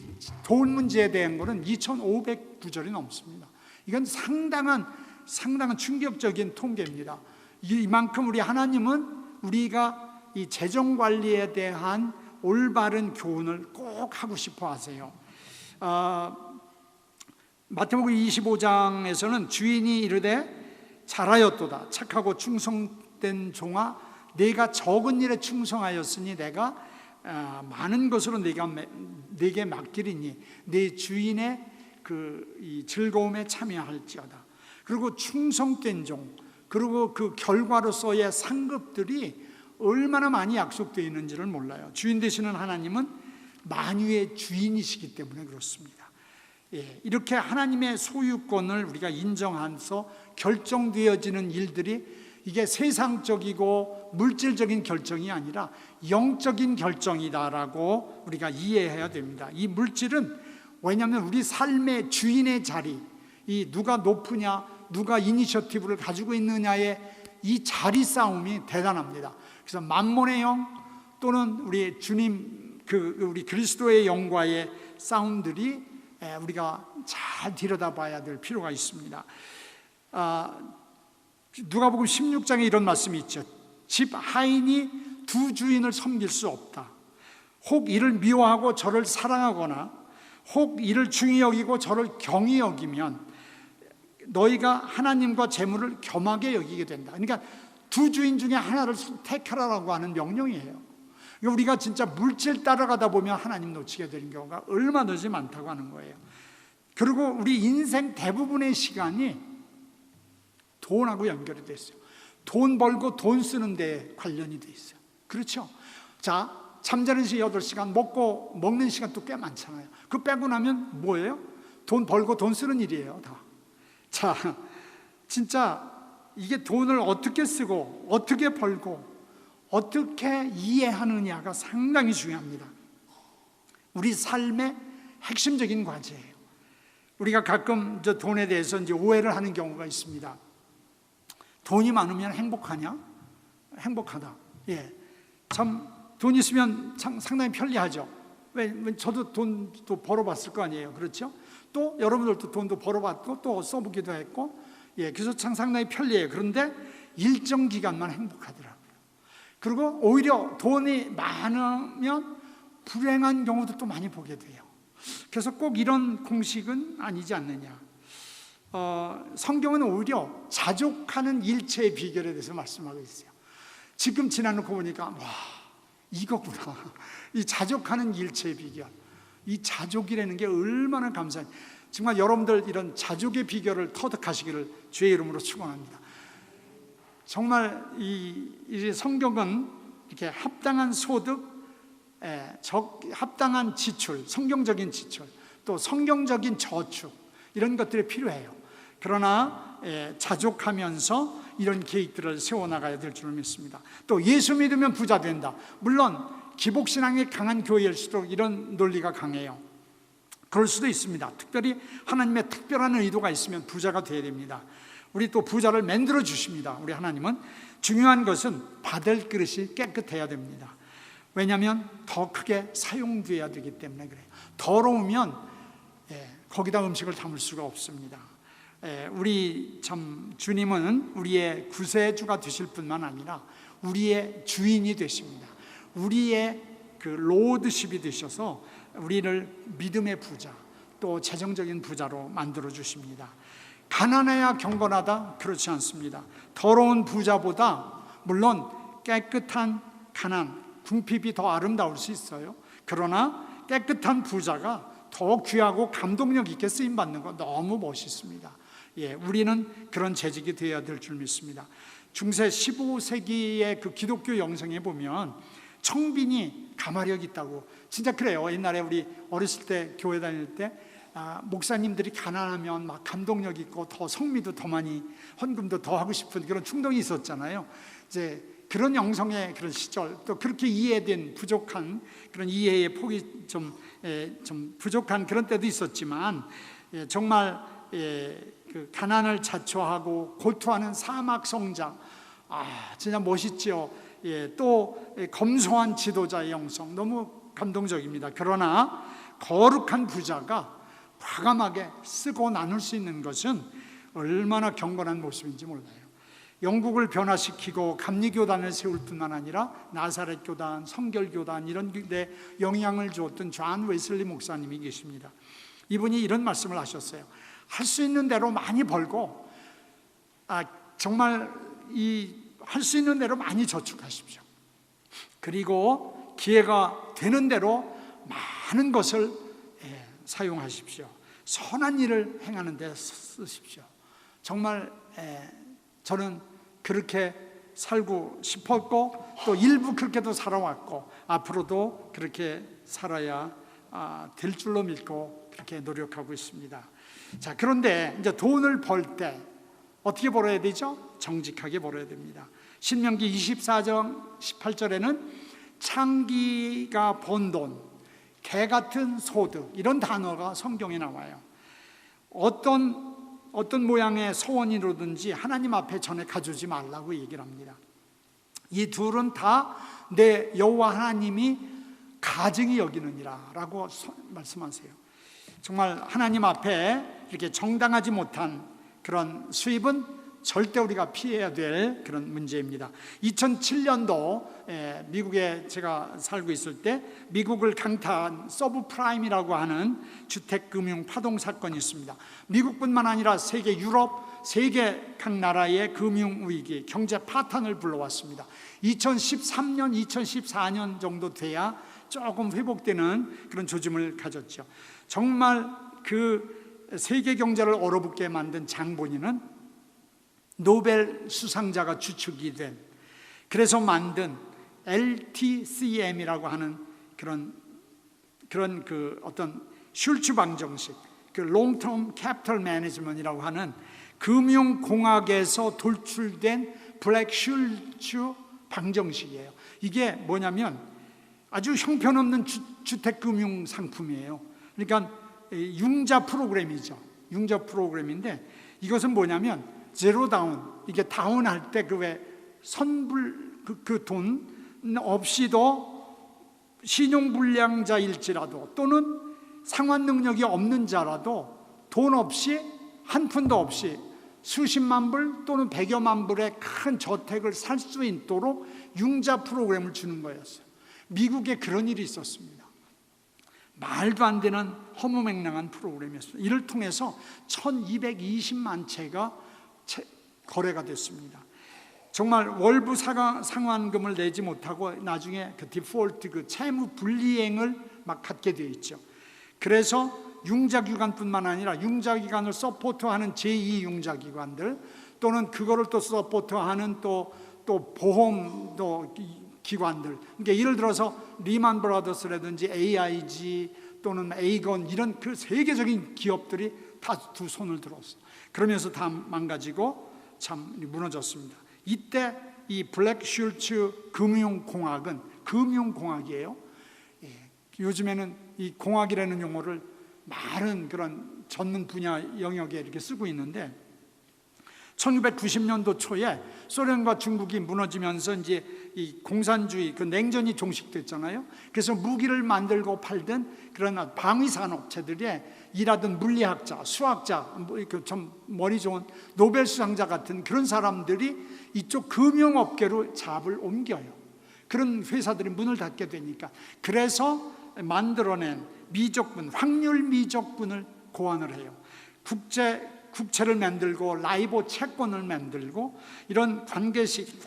돈 문제에 대한 것은 2,500구절이 넘습니다. 이건 상당한 충격적인 통계입니다. 이만큼 우리 하나님은 우리가 이 재정 관리에 대한 올바른 교훈을 꼭 하고 싶어 하세요. 마태복음 25장에서는 주인이 이르되 잘하였도다 착하고 충성된 종아, 내가 적은 일에 충성하였으니 내가 많은 것으로 내게 맡기리니 내 주인의 이 즐거움에 참여할지어다. 그리고 충성된 종, 그리고 그 결과로서의 상급들이 얼마나 많이 약속되어 있는지를 몰라요. 주인 되시는 하나님은 만유의 주인이시기 때문에 그렇습니다. 이렇게 하나님의 소유권을 우리가 인정해서 결정되어지는 일들이 이게 세상적이고 물질적인 결정이 아니라 영적인 결정이다라고 우리가 이해해야 됩니다. 이 물질은 왜냐하면 우리 삶의 주인의 자리, 이 누가 높으냐, 누가 이니셔티브를 가지고 있느냐의 이 자리 싸움이 대단합니다. 그래서 만몬의 영 또는 우리 주님, 우리 그리스도의 영과의 싸움들이 우리가 잘 들여다봐야 될 필요가 있습니다. 누가복음 16장에 이런 말씀이 있죠. 집 하인이 두 주인을 섬길 수 없다. 혹 이를 미워하고 저를 사랑하거나 혹 이를 중히 여기고 저를 경히 여기면 너희가 하나님과 재물을 겸하게 여기게 된다. 그러니까 두 주인 중에 하나를 택하라고 하는 명령이에요. 우리가 진짜 물질 따라가다 보면 하나님 놓치게 되는 경우가 얼마든지 많다고 하는 거예요. 그리고 우리 인생 대부분의 시간이 돈하고 연결이 돼 있어요. 돈 벌고 돈 쓰는 데 관련이 돼 있어요. 그렇죠? 자, 잠자는 시간 8시간, 먹는 시간도 꽤 많잖아요. 그거 빼고 나면 뭐예요? 돈 벌고 돈 쓰는 일이에요, 다. 자, 진짜 이게 돈을 어떻게 쓰고 어떻게 벌고 어떻게 이해하느냐가 상당히 중요합니다. 우리 삶의 핵심적인 과제예요. 우리가 가끔 돈에 대해서 이제 오해를 하는 경우가 있습니다. 돈이 많으면 행복하냐? 행복하다. 참 돈 있으면 상당히 편리하죠. 왜 저도 돈도 벌어봤을 거 아니에요, 그렇죠? 또 여러분들도 돈도 벌어봤고 또 써보기도 했고, 그래서 참 상당히 편리해요. 그런데 일정 기간만 행복하더라고요. 그리고 오히려 돈이 많으면 불행한 경우도 또 많이 보게 돼요. 그래서 꼭 이런 공식은 아니지 않느냐. 성경은 오히려 자족하는 일체의 비결에 대해서 말씀하고 있어요. 지금 지나놓고 보니까 와, 이거구나. 이 자족하는 일체의 비결. 이 자족이라는 게 얼마나 감사해요. 정말 여러분들 이런 자족의 비결을 터득하시기를 주의 이름으로 축원합니다. 정말 이 성경은 이렇게 합당한 소득, 합당한 지출, 성경적인 지출, 또 성경적인 저축, 이런 것들이 필요해요. 그러나 자족하면서 이런 계획들을 세워나가야 될 줄 믿습니다. 또 예수 믿으면 부자 된다. 물론 기복신앙이 강한 교회일수록 이런 논리가 강해요. 그럴 수도 있습니다. 특별히 하나님의 특별한 의도가 있으면 부자가 되어야 됩니다. 우리 또 부자를 만들어 주십니다. 우리 하나님은. 중요한 것은 받을 그릇이 깨끗해야 됩니다. 왜냐하면 더 크게 사용되어야 되기 때문에 그래요. 더러우면 거기다 음식을 담을 수가 없습니다. 우리 참 주님은 우리의 구세주가 되실 뿐만 아니라 우리의 주인이 되십니다. 우리의 그 로드십이 되셔서 우리를 믿음의 부자, 또 재정적인 부자로 만들어 주십니다. 가난해야 경건하다? 그렇지 않습니다. 더러운 부자보다 물론 깨끗한 가난, 궁핍이 더 아름다울 수 있어요. 그러나 깨끗한 부자가 더 귀하고 감동력 있게 쓰임받는 거 너무 멋있습니다. 우리는 그런 재직이 되어야 될 줄 믿습니다. 중세 15세기의 그 기독교 영성에 보면 청빈이 가마력이 있다고, 진짜 그래요. 옛날에 우리 어렸을 때 교회 다닐 때 목사님들이 가난하면 막 감동력 있고 더 성미도 더 많이, 헌금도 더 하고 싶은 그런 충동이 있었잖아요. 이제 그런 영성의 그런 시절, 또 그렇게 이해된 부족한 그런 이해의 폭이 좀 부족한 그런 때도 있었지만, 정말 그 가난을 자초하고 고투하는 사막 성자, 진짜 멋있죠. 또 검소한 지도자의 영성, 너무 감동적입니다. 그러나 거룩한 부자가 과감하게 쓰고 나눌 수 있는 것은 얼마나 경건한 모습인지 몰라요. 영국을 변화시키고 감리교단을 세울 뿐만 아니라 나사렛 교단, 성결교단 이런 데 영향을 주었던 존 웨슬리 목사님이 계십니다. 이분이 이런 말씀을 하셨어요. 할 수 있는 대로 많이 벌고 정말 할 수 있는 대로 많이 저축하십시오. 그리고 기회가 되는 대로 많은 것을 사용하십시오. 선한 일을 행하는 데 쓰십시오. 정말 저는 그렇게 살고 싶었고 또 일부 그렇게도 살아왔고 앞으로도 그렇게 살아야 될 줄로 믿고 그렇게 노력하고 있습니다. 자, 그런데 이제 돈을 벌 때 어떻게 벌어야 되죠? 정직하게 벌어야 됩니다. 신명기 24장 18절에는 창기가 번 돈, 개 같은 소득 이런 단어가 성경에 나와요. 어떤 모양의 소원이로든지 하나님 앞에 전에 가져오지 말라고 얘기를 합니다. 이 둘은 다 내 여호와 하나님이 가증히 여기느니라 라고 말씀하세요. 정말 하나님 앞에 이렇게 정당하지 못한 그런 수입은 절대 우리가 피해야 될 그런 문제입니다. 2007년도 미국에 제가 살고 있을 때 미국을 강타한 서브프라임이라고 하는 주택금융 파동 사건이 있습니다. 미국뿐만 아니라 세계 유럽, 세계 각 나라의 금융위기, 경제 파탄을 불러왔습니다. 2013년, 2014년 정도 돼야 조금 회복되는 그런 조짐을 가졌죠. 정말 그 세계 경제를 얼어붙게 만든 장본인은 노벨 수상자가 주축이 된, 그래서 만든 LTCM이라고 하는 그런 그 어떤 슐츠 방정식, 그 Long-Term Capital Management이라고 하는 금융공학에서 돌출된 블랙 슐츠 방정식이에요. 이게 뭐냐면 아주 형편없는 주택금융 상품이에요. 그러니까 융자 프로그램이죠. 융자 프로그램인데 이것은 뭐냐면 제로 다운, 이게 다운할 때 그 왜 선불 그 돈 없이도 신용불량자일지라도 또는 상환 능력이 없는 자라도 돈 없이 한 푼도 없이 수십만 불 또는 백여만 불의 큰 저택을 살 수 있도록 융자 프로그램을 주는 거였어요. 미국에 그런 일이 있었습니다. 말도 안 되는 허무맹랑한 프로그램이었어요. 이를 통해서 1220만 채가 거래가 됐습니다. 정말 월부 상환금을 내지 못하고 나중에 그 디폴트, 그 채무 불이행을 막 갖게 되어 있죠. 그래서 융자기관뿐만 아니라 융자기관을 서포트하는 제2융자기관들 또는 그거를 또 서포트하는 또 보험 기관들, 그러니까 예를 들어서 리만 브라더스라든지 AIG 또는 에이건 이런 그 세계적인 기업들이 다 두 손을 들었어요. 그러면서 다 망가지고 참 무너졌습니다. 이때 이 블랙 슐츠 금융공학은 금융공학이에요. 요즘에는 이 공학이라는 용어를 많은 그런 전문 분야 영역에 이렇게 쓰고 있는데 1990년도 초에 소련과 중국이 무너지면서 이제 이 공산주의, 그 냉전이 종식됐잖아요. 그래서 무기를 만들고 팔던 그런 방위산업체들이 일하던 물리학자, 수학자, 좀 머리 좋은 노벨 수상자 같은 그런 사람들이 이쪽 금융업계로 잡을 옮겨요. 그런 회사들이 문을 닫게 되니까. 그래서 만들어낸 미적분, 확률 미적분을 고안을 해요. 국채를 만들고 라이보 채권을 만들고 이런 관계식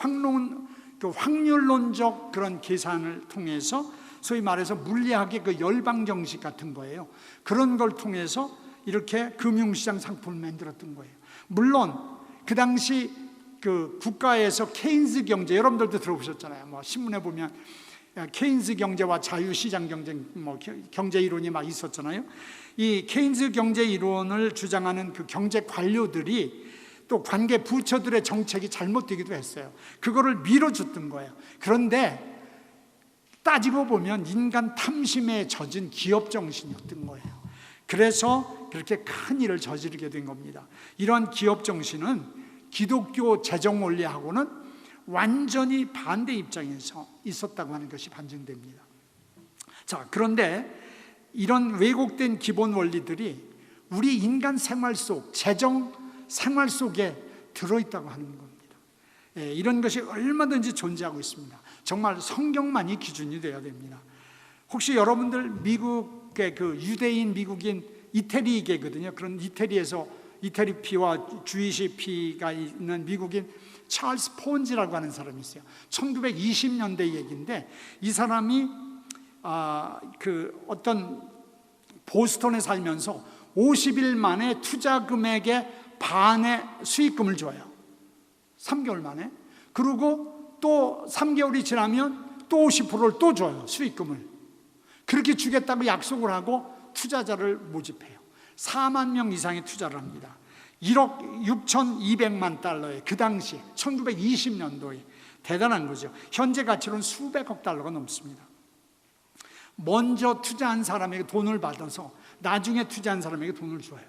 확률론적 그런 계산을 통해서 소위 말해서 물리학의 그 열방 정식 같은 거예요. 그런 걸 통해서 이렇게 금융시장 상품을 만들었던 거예요. 물론 그 당시 그 국가에서 케인즈 경제, 여러분들도 들어보셨잖아요. 뭐 신문에 보면 케인즈 경제와 자유시장 경쟁, 뭐 경제 이론이 막 있었잖아요. 이 케인즈 경제 이론을 주장하는 그 경제 관료들이 또 관계 부처들의 정책이 잘못되기도 했어요. 그거를 밀어줬던 거예요. 그런데 따지고 보면 인간 탐심에 젖은 기업 정신이었던 거예요. 그래서 그렇게 큰 일을 저지르게 된 겁니다. 이러한 기업 정신은 기독교 재정 원리하고는 완전히 반대 입장에서 있었다고 하는 것이 반증됩니다. 자, 그런데 이런 왜곡된 기본 원리들이 우리 인간 생활 속, 재정 생활 속에 들어있다고 하는 겁니다. 이런 것이 얼마든지 존재하고 있습니다. 정말 성경만이 기준이 되어야 됩니다. 혹시 여러분들 미국의 그 유대인 미국인 이태리계거든요. 그런 이태리에서 이태리피와 주이시피가 있는 미국인 찰스 폰지라고 하는 사람이 있어요. 1920년대 얘기인데 이 사람이 그 어떤 보스턴에 살면서 50일 만에 투자 금액의 반의 수익금을 줘요. 3개월 만에. 그리고 또 3개월이 지나면 또 50%를 또 줘요. 수익금을. 그렇게 주겠다고 약속을 하고 투자자를 모집해요. 4만 명 이상의 투자를 합니다. 1억 6,200만 달러에 그 당시 1920년도에 대단한 거죠. 현재 가치로는 수백억 달러가 넘습니다. 먼저 투자한 사람에게 돈을 받아서 나중에 투자한 사람에게 돈을 줘요.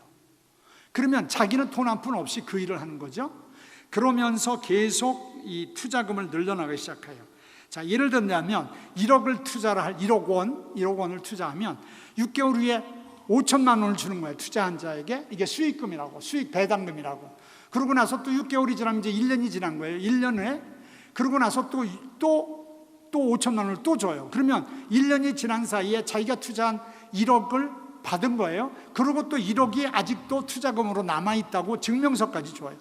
그러면 자기는 돈 한 푼 없이 그 일을 하는 거죠. 그러면서 계속 이 투자금을 늘려나가기 시작해요. 자, 예를 들면 1억을 투자를 할 1억 원을 투자하면 6개월 후에 5천만 원을 주는 거예요. 투자한 자에게. 이게 수익금이라고, 수익 배당금이라고. 그러고 나서 또 6개월이 지나면 이제 1년이 지난 거예요. 1년 후에. 그러고 나서 또 5천만 원을 또 줘요. 그러면 1년이 지난 사이에 자기가 투자한 1억을 받은 거예요. 그리고 또 1억이 아직도 투자금으로 남아있다고 증명서까지 줘요.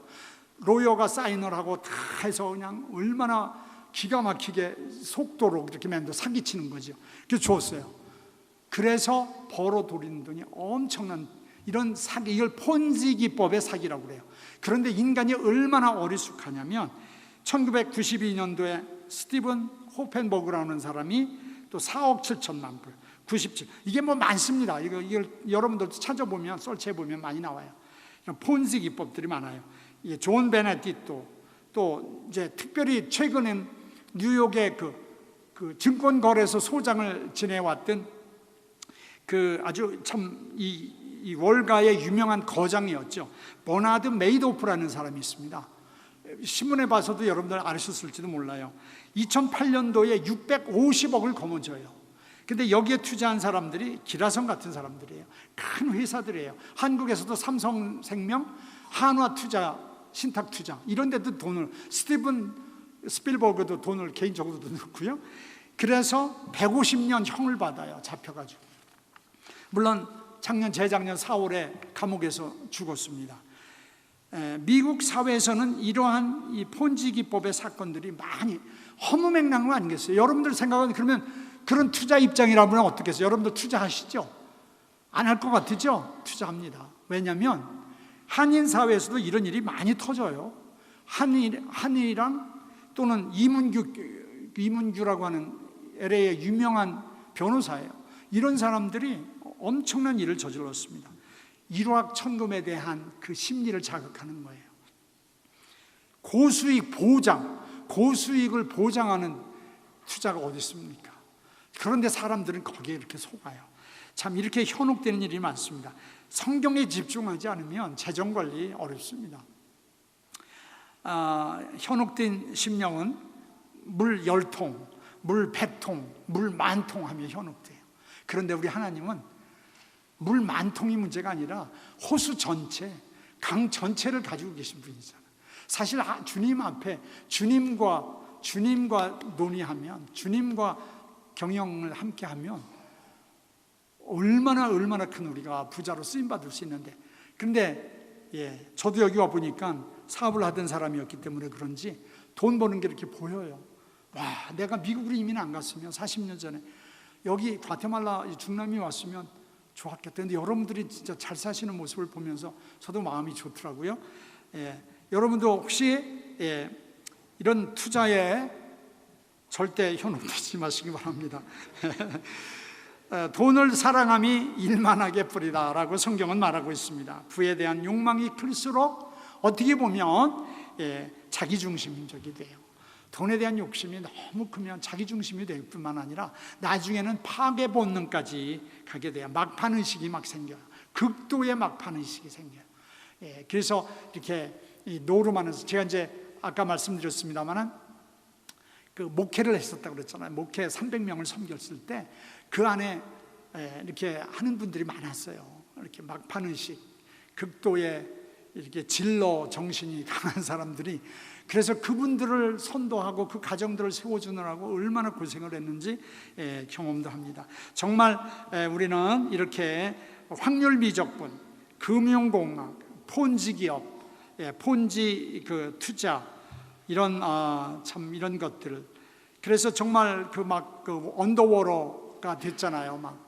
로여가 사인을 하고 다 해서 그냥 얼마나 기가 막히게 속도로 그렇게 만들어 사기치는 거죠. 그래서 줬어요. 그래서 벌어들이는 돈이 엄청난 이런 사기, 이걸 폰지 기법의 사기라고 그래요. 그런데 인간이 얼마나 어리숙하냐면 1992년도에 스티븐 호펜버그라는 사람이 또 4억 7천만 불, 97. 이게 뭐 많습니다. 이걸 여러분들도 찾아보면 서치해보면 많이 나와요. 이런 폰지 기법들이 많아요. 이게 존 베네디토, 또 이제 특별히 최근엔 뉴욕의 그 증권거래소 소장을 지내왔던 그 아주 참 이 월가의 유명한 거장이었죠. 버나드 메이도프라는 사람이 있습니다. 신문에 봐서도 여러분들 아셨을지도 몰라요. 2008년도에 650억을 거머쥐어요. 근데 여기에 투자한 사람들이 기라성 같은 사람들이에요. 큰 회사들이에요. 한국에서도 삼성생명, 한화투자, 신탁투자 이런 데도 돈을, 스티븐 스필버그도 돈을 개인적으로도 넣고요. 그래서 150년 형을 받아요. 잡혀가지고. 물론 재작년 4월에 감옥에서 죽었습니다. 미국 사회에서는 이러한 이 폰지 기법의 사건들이 많이 허무맹랑한 거 아니겠어요? 여러분들 생각은 그러면 그런 투자 입장이라면 어떻겠어요? 여러분들 투자하시죠? 안 할 것 같으죠? 투자합니다. 왜냐하면 한인 사회에서도 이런 일이 많이 터져요. 한일이랑 또는 이문규라고 하는 LA의 유명한 변호사예요. 이런 사람들이 엄청난 일을 저질렀습니다. 일확천금에 대한 그 심리를 자극하는 거예요. 고수익 보장, 고수익을 보장하는 투자가 어디 있습니까? 그런데 사람들은 거기에 이렇게 속아요. 참 이렇게 현혹되는 일이 많습니다. 성경에 집중하지 않으면 재정관리 어렵습니다. 현혹된 심령은 물 10통, 물 100통, 물 10,000통 하며 현혹돼요. 그런데 우리 하나님은 물 10,000통이 문제가 아니라 호수 전체, 강 전체를 가지고 계신 분이잖아요. 사실 주님 앞에 주님과 논의하면, 주님과 경영을 함께하면 얼마나 큰 우리가 부자로 쓰임받을 수 있는데, 그런데 저도 여기 와 보니까 사업을 하던 사람이었기 때문에 그런지 돈 버는 게 이렇게 보여요. 와, 내가 미국으로 이민 안 갔으면 40년 전에 여기 과테말라 중남미 왔으면 좋았겠다. 근데 여러분들이 진짜 잘 사시는 모습을 보면서 저도 마음이 좋더라고요. 여러분도 혹시 이런 투자에 절대 현혹되지 마시기 바랍니다. 돈을 사랑함이 일만하게 뿌리다라고 성경은 말하고 있습니다. 부에 대한 욕망이 클수록 어떻게 보면 자기중심적이 돼요. 돈에 대한 욕심이 너무 크면 자기중심이 될 뿐만 아니라 나중에는 파괴 본능까지 가게 돼요. 막판의식이 막 생겨요. 극도의 막판의식이 생겨요. 그래서 이렇게 노름하면서, 제가 이제 아까 말씀드렸습니다만은 그 목회를 했었다고 그랬잖아요. 목회 300명을 섬겼을 때 그 안에 이렇게 하는 분들이 많았어요. 이렇게 막판의식, 극도의 이렇게 진로 정신이 강한 사람들이, 그래서 그분들을 선도하고 그 가정들을 세워주느라고 얼마나 고생을 했는지 경험도 합니다. 정말 우리는 이렇게 확률미적분, 금융공학, 폰지 기업, 폰지 그 투자, 이런 참 이런 것들. 그래서 정말 그 언더워러가 됐잖아요.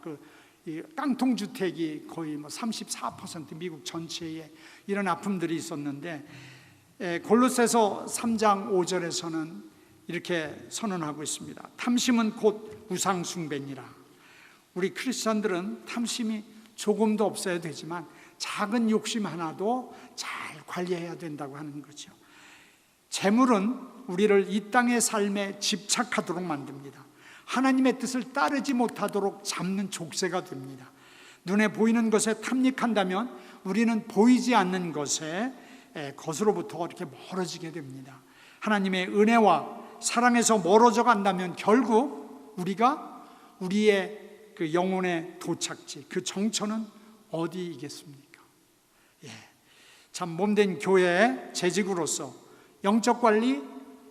이 깡통 주택이 거의 34% 미국 전체에 이런 아픔들이 있었는데, 골로새서 3장 5절에서는 이렇게 선언하고 있습니다. 탐심은 곧 우상 숭배니라. 우리 크리스천들은 탐심이 조금도 없어야 되지만 작은 욕심 하나도 잘 관리해야 된다고 하는 거죠. 재물은 우리를 이 땅의 삶에 집착하도록 만듭니다. 하나님의 뜻을 따르지 못하도록 잡는 족쇄가 됩니다. 눈에 보이는 것에 탐닉한다면 우리는 보이지 않는 것으로부터 이렇게 멀어지게 됩니다. 하나님의 은혜와 사랑에서 멀어져 간다면 결국 우리의 그 영혼의 도착지, 그 정처는 어디이겠습니까? 참 몸된 교회의 재직으로서 영적 관리,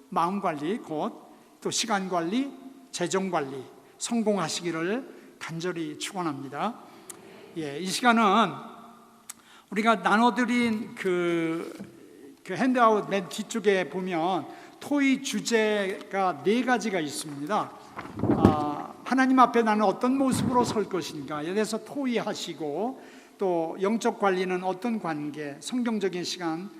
마음 관리, 곧 또 시간 관리, 재정 관리 성공하시기를 간절히 축원합니다. 이 시간은 우리가 나눠드린 그 핸드아웃 맨 뒤쪽에 보면 토의 주제가 4가지가 있습니다. 하나님 앞에 나는 어떤 모습으로 설 것인가에 대해서 토의하시고, 또 영적 관리는 어떤 관계, 성경적인 시간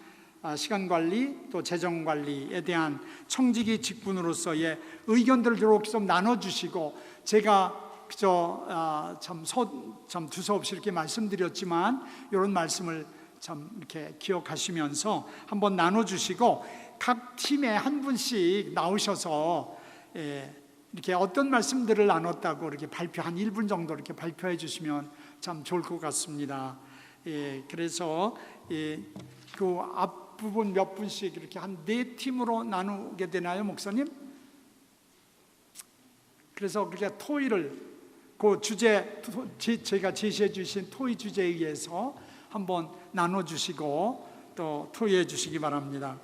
관리, 또 재정 관리에 대한 청지기 직분으로서의 의견들을 좀 나눠주시고, 제가 참 두서없이 이렇게 말씀드렸지만 이런 말씀을 참 이렇게 기억하시면서 한번 나눠주시고, 각 팀에 한 분씩 나오셔서 이렇게 어떤 말씀들을 나눴다고 이렇게 한 1분 정도 이렇게 발표해 주시면 참 좋을 것 같습니다. 그래서 그 앞부분 몇 분씩 이렇게 한 4팀으로 나누게 되나요, 목사님? 그래서 그렇게 토의를 그 주제, 제가 제시해 주신 토의 주제에 의해서 한번 나눠주시고 또 토의해 주시기 바랍니다.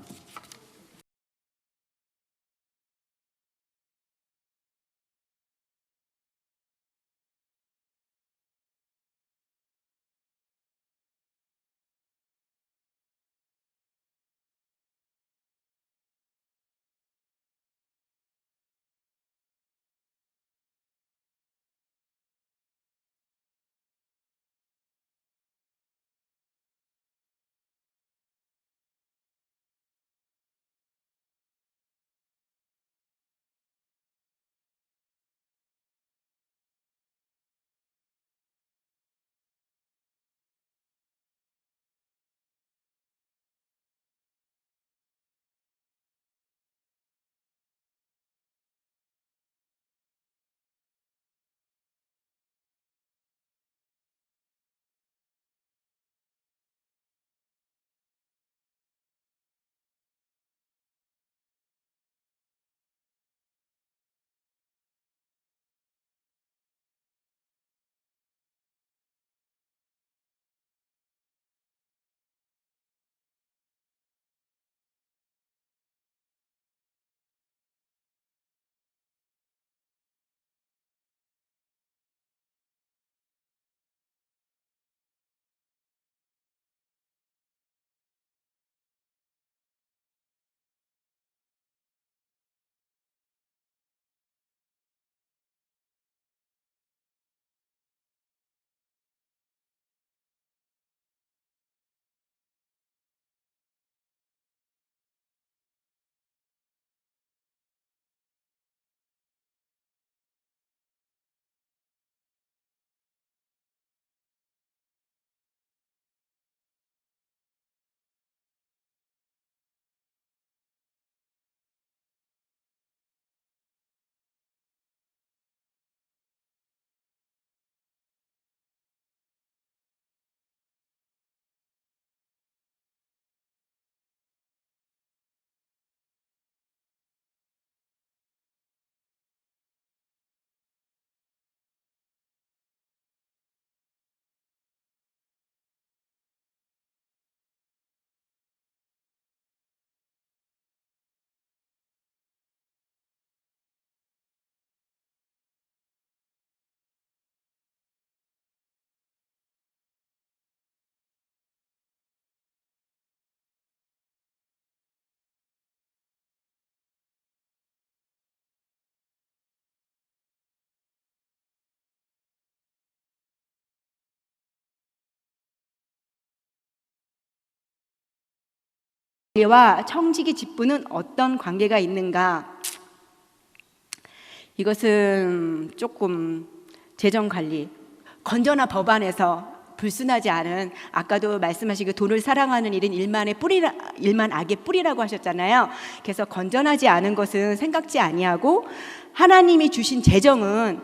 관리와 청지기 직분은 어떤 관계가 있는가? 이것은 조금 재정관리, 건전한 법안에서 불순하지 않은, 아까도 말씀하신 그 돈을 사랑하는 일은 일만 악의 뿌리라고 하셨잖아요. 그래서 건전하지 않은 것은 생각지 아니하고, 하나님이 주신 재정은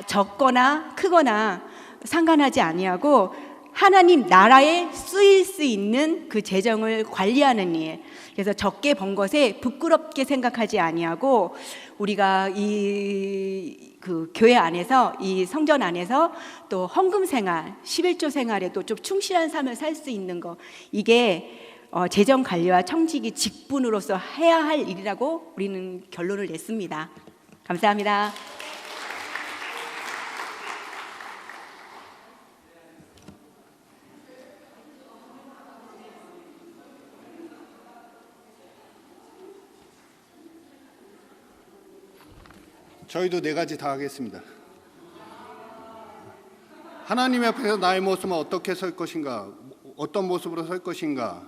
적거나 크거나 상관하지 아니하고 하나님 나라에 쓰일 수 있는 그 재정을 관리하는 일. 그래서 적게 번 것에 부끄럽게 생각하지 아니하고, 우리가 그 교회 안에서, 이 성전 안에서 또 헌금 생활, 11조 생활에도 좀 충실한 삶을 살 수 있는 거, 이게 재정 관리와 청지기 직분으로서 해야 할 일이라고 우리는 결론을 냈습니다. 감사합니다. 저희도 네 가지 다 하겠습니다. 하나님 앞에서 나의 모습은 어떻게 설 것인가, 어떤 모습으로 설 것인가,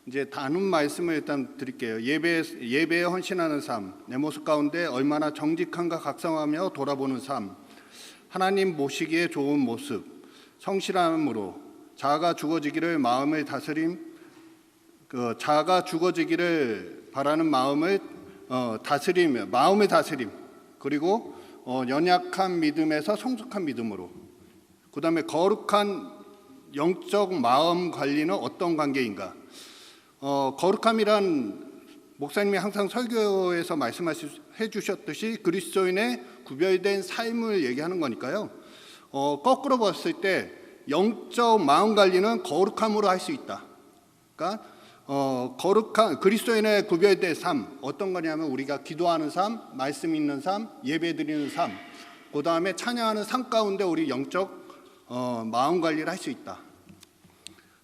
이제 나눈 말씀을 일단 드릴게요. 예배에 헌신하는 삶, 내 모습 가운데 얼마나 정직한가 각성하며 돌아보는 삶, 하나님 모시기에 좋은 모습, 성실함으로 자아가 죽어지기를 마음의 다스림, 자아가 죽어지기를 바라는 마음을 다스리며, 마음의 다스림, 그리고 연약한 믿음에서 성숙한 믿음으로, 그 다음에 거룩한 영적 마음 관리는 어떤 관계인가. 거룩함이란 목사님이 항상 설교에서 말씀해 주셨듯이 그리스도인의 구별된 삶을 얘기하는 거니까요. 거꾸로 봤을 때 영적 마음 관리는 거룩함으로 할 수 있다. 그러니까 거룩한 그리스도인의 구별된 삶, 어떤 거냐면 우리가 기도하는 삶, 말씀 읽는 삶, 예배 드리는 삶, 그 다음에 찬양하는 삶 가운데 우리 영적 마음 관리를 할 수 있다.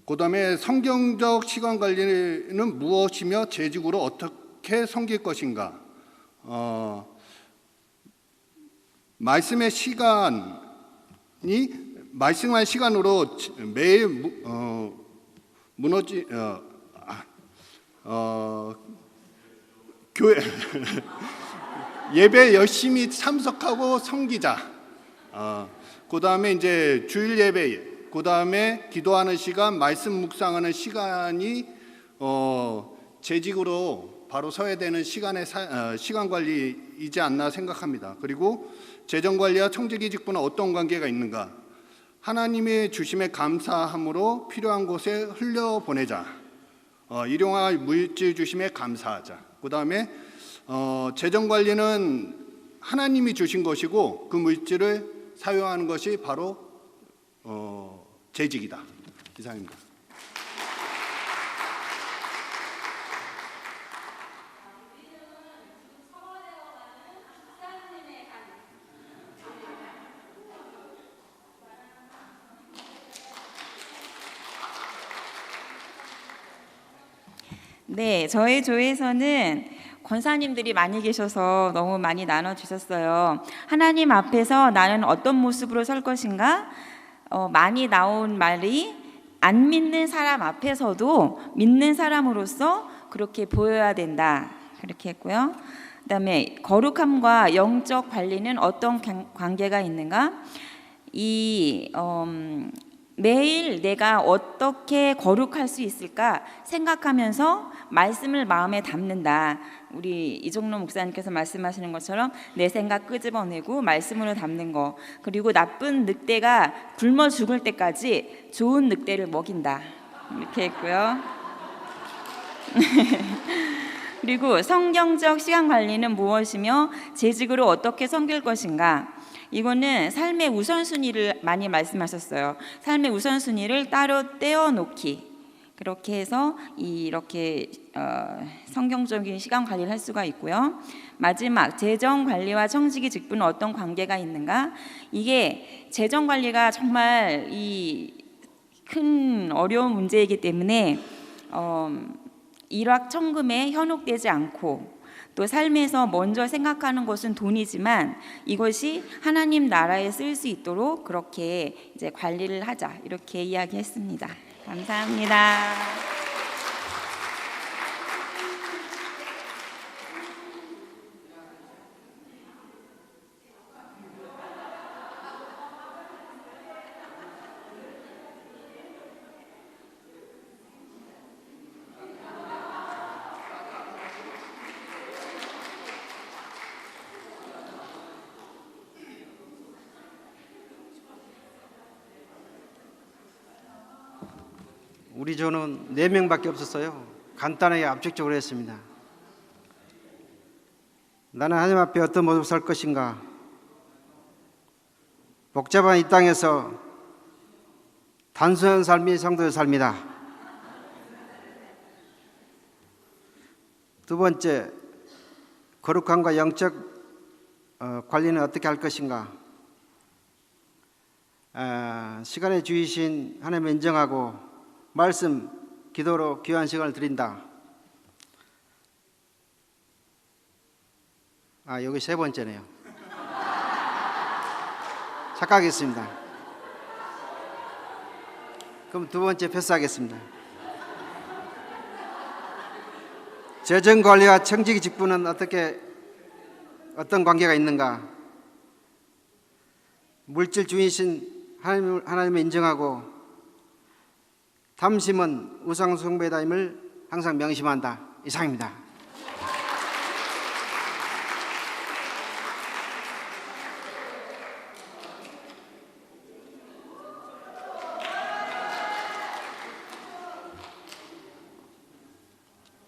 그 다음에 성경적 시간 관리는 무엇이며 재직으로 어떻게 섬길 것인가. 말씀의 시간이 말씀할 시간으로 매일 교회 예배 열심히 참석하고 섬기자. 그 다음에 이제 주일 예배, 그 다음에 기도하는 시간, 말씀 묵상하는 시간이 재직으로 바로 서야 되는 시간 관리이지 않나 생각합니다. 그리고 재정 관리와 청지기 직분은 어떤 관계가 있는가? 하나님의 주심에 감사함으로 필요한 곳에 흘려보내자. 일용할 물질 주심에 감사하자. 그 다음에 재정 관리는 하나님이 주신 것이고 그 물질을 사용하는 것이 바로 재직이다. 이상입니다. 네, 저희 조에서는 권사님들이 많이 계셔서 너무 많이 나눠주셨어요. 하나님 앞에서 나는 어떤 모습으로 설 것인가? 많이 나온 말이 안 믿는 사람 앞에서도 믿는 사람으로서 그렇게 보여야 된다. 그렇게 했고요. 그다음에 거룩함과 영적 관리는 어떤 관계가 있는가? 매일 내가 어떻게 거룩할 수 있을까 생각하면서 말씀을 마음에 담는다. 우리 이종로 목사님께서 말씀하시는 것처럼 내 생각 끄집어내고 말씀으로 담는 거. 그리고 나쁜 늑대가 굶어 죽을 때까지 좋은 늑대를 먹인다. 이렇게 했고요. 그리고 성경적 시간 관리는 무엇이며 재직으로 어떻게 섬길 것인가? 이거는 삶의 우선순위를 많이 말씀하셨어요. 삶의 우선순위를 따로 떼어놓기. 그렇게 해서 이렇게 성경적인 시간 관리를 할 수가 있고요. 마지막 재정 관리와 청지기 직분은 어떤 관계가 있는가? 이게 재정 관리가 정말 이 큰 어려운 문제이기 때문에 일확천금에 현혹되지 않고 또 삶에서 먼저 생각하는 것은 돈이지만 이것이 하나님 나라에 쓸 수 있도록 그렇게 이제 관리를 하자 이렇게 이야기했습니다. 감사합니다. 우리 조는 4명밖에 없었어요. 간단하게 압축적으로 했습니다. 나는 하나님 앞에 어떤 모습을 살 것인가? 복잡한 이 땅에서 단순한 삶이 성도의 삶이다. 두 번째, 거룩함과 영적 관리는 어떻게 할 것인가? 시간의 주이신 하나님을 인정하고 말씀, 기도로 귀한 시간을 드린다. 여기 세 번째네요. 착각했습니다. 그럼 두 번째 패스하겠습니다. 재정관리와 청지기 직분은 어떤 관계가 있는가? 물질 주이신 하나님을 인정하고 탐심은 우상 숭배다임을 항상 명심한다. 이상입니다.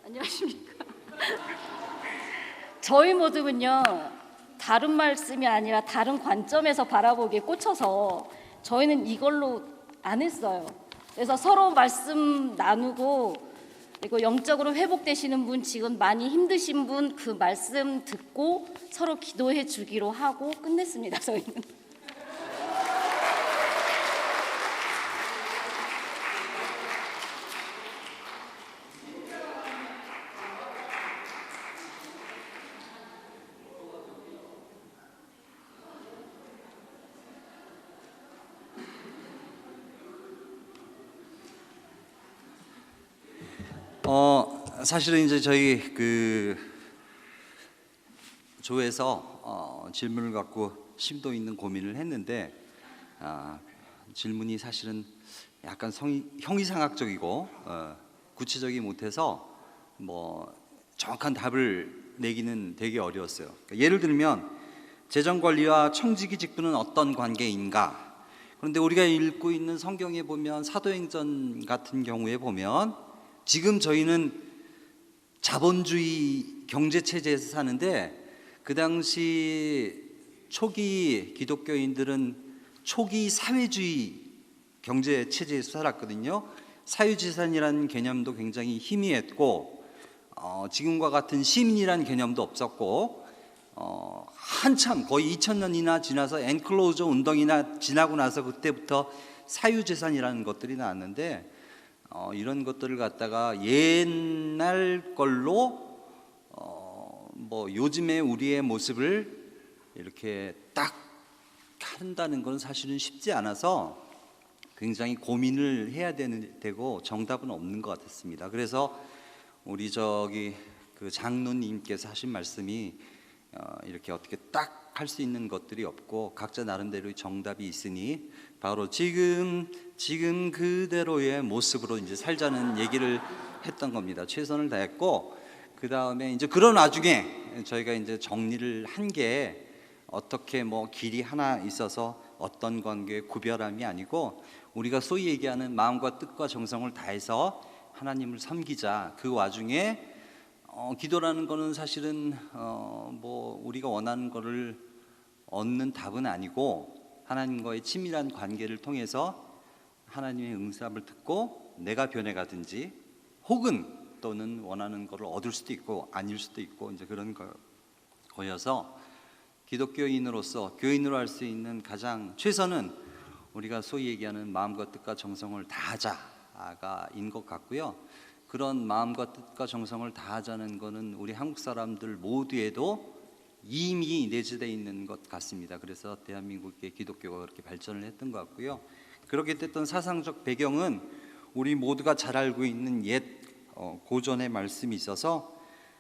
안녕하십니까. 저희 모두는요, 다른 말씀이 아니라 다른 관점에서 바라보기에 꽂혀서 저희는 이걸로 안 했어요. 그래서 서로 말씀 나누고, 그리고 영적으로 회복되시는 분, 지금 많이 힘드신 분 그 말씀 듣고 서로 기도해 주기로 하고 끝냈습니다. 저희는. 사실은 이제 저희 그 조에서 질문을 갖고 심도 있는 고민을 했는데 질문이 사실은 약간 형이상학적이고 구체적이 못해서 뭐 정확한 답을 내기는 되게 어려웠어요. 그러니까 예를 들면 재정관리와 청지기 직분은 어떤 관계인가? 그런데 우리가 읽고 있는 성경에 보면 사도행전 같은 경우에 보면 지금 저희는 자본주의 경제체제에서 사는데 그 당시 초기 기독교인들은 초기 사회주의 경제체제에서 살았거든요. 사유재산이라는 개념도 굉장히 희미했고 지금과 같은 시민이라는 개념도 없었고 한참 거의 2000년이나 지나서 엔클로저 운동이나 지나고 나서 그때부터 사유재산이라는 것들이 나왔는데 이런 것들을 갖다가 옛날 걸로 뭐 요즘의 우리의 모습을 이렇게 딱 한다는 건 사실은 쉽지 않아서 굉장히 고민을 해야 되고 정답은 없는 것 같았습니다. 그래서 우리 그 장로님께서 하신 말씀이 이렇게 어떻게 딱 할 수 있는 것들이 없고 각자 나름대로의 정답이 있으니 바로 지금 그대로의 모습으로 이제 살자는 얘기를 했던 겁니다. 최선을 다했고 그 다음에 이제 그런 와중에 저희가 이제 정리를 한 게 어떻게 뭐 길이 하나 있어서 어떤 관계의 구별함이 아니고 우리가 소위 얘기하는 마음과 뜻과 정성을 다해서 하나님을 섬기자. 그 와중에 기도라는 거는 사실은 뭐 우리가 원하는 거를 얻는 답은 아니고 하나님과의 친밀한 관계를 통해서 하나님의 응답을 듣고 내가 변해가든지 혹은 또는 원하는 거를 얻을 수도 있고 아닐 수도 있고 이제 그런 거여서 기독교인으로서 교인으로 할 수 있는 가장 최선은 우리가 소위 얘기하는 마음과 뜻과 정성을 다하자가 인 것 같고요. 그런 마음과 뜻과 정성을 다하자는 것은 우리 한국 사람들 모두에도 이미 내재되어 있는 것 같습니다. 그래서 대한민국의 기독교가 그렇게 발전을 했던 것 같고요. 그렇게 됐던 사상적 배경은 우리 모두가 잘 알고 있는 옛 고전의 말씀이 있어서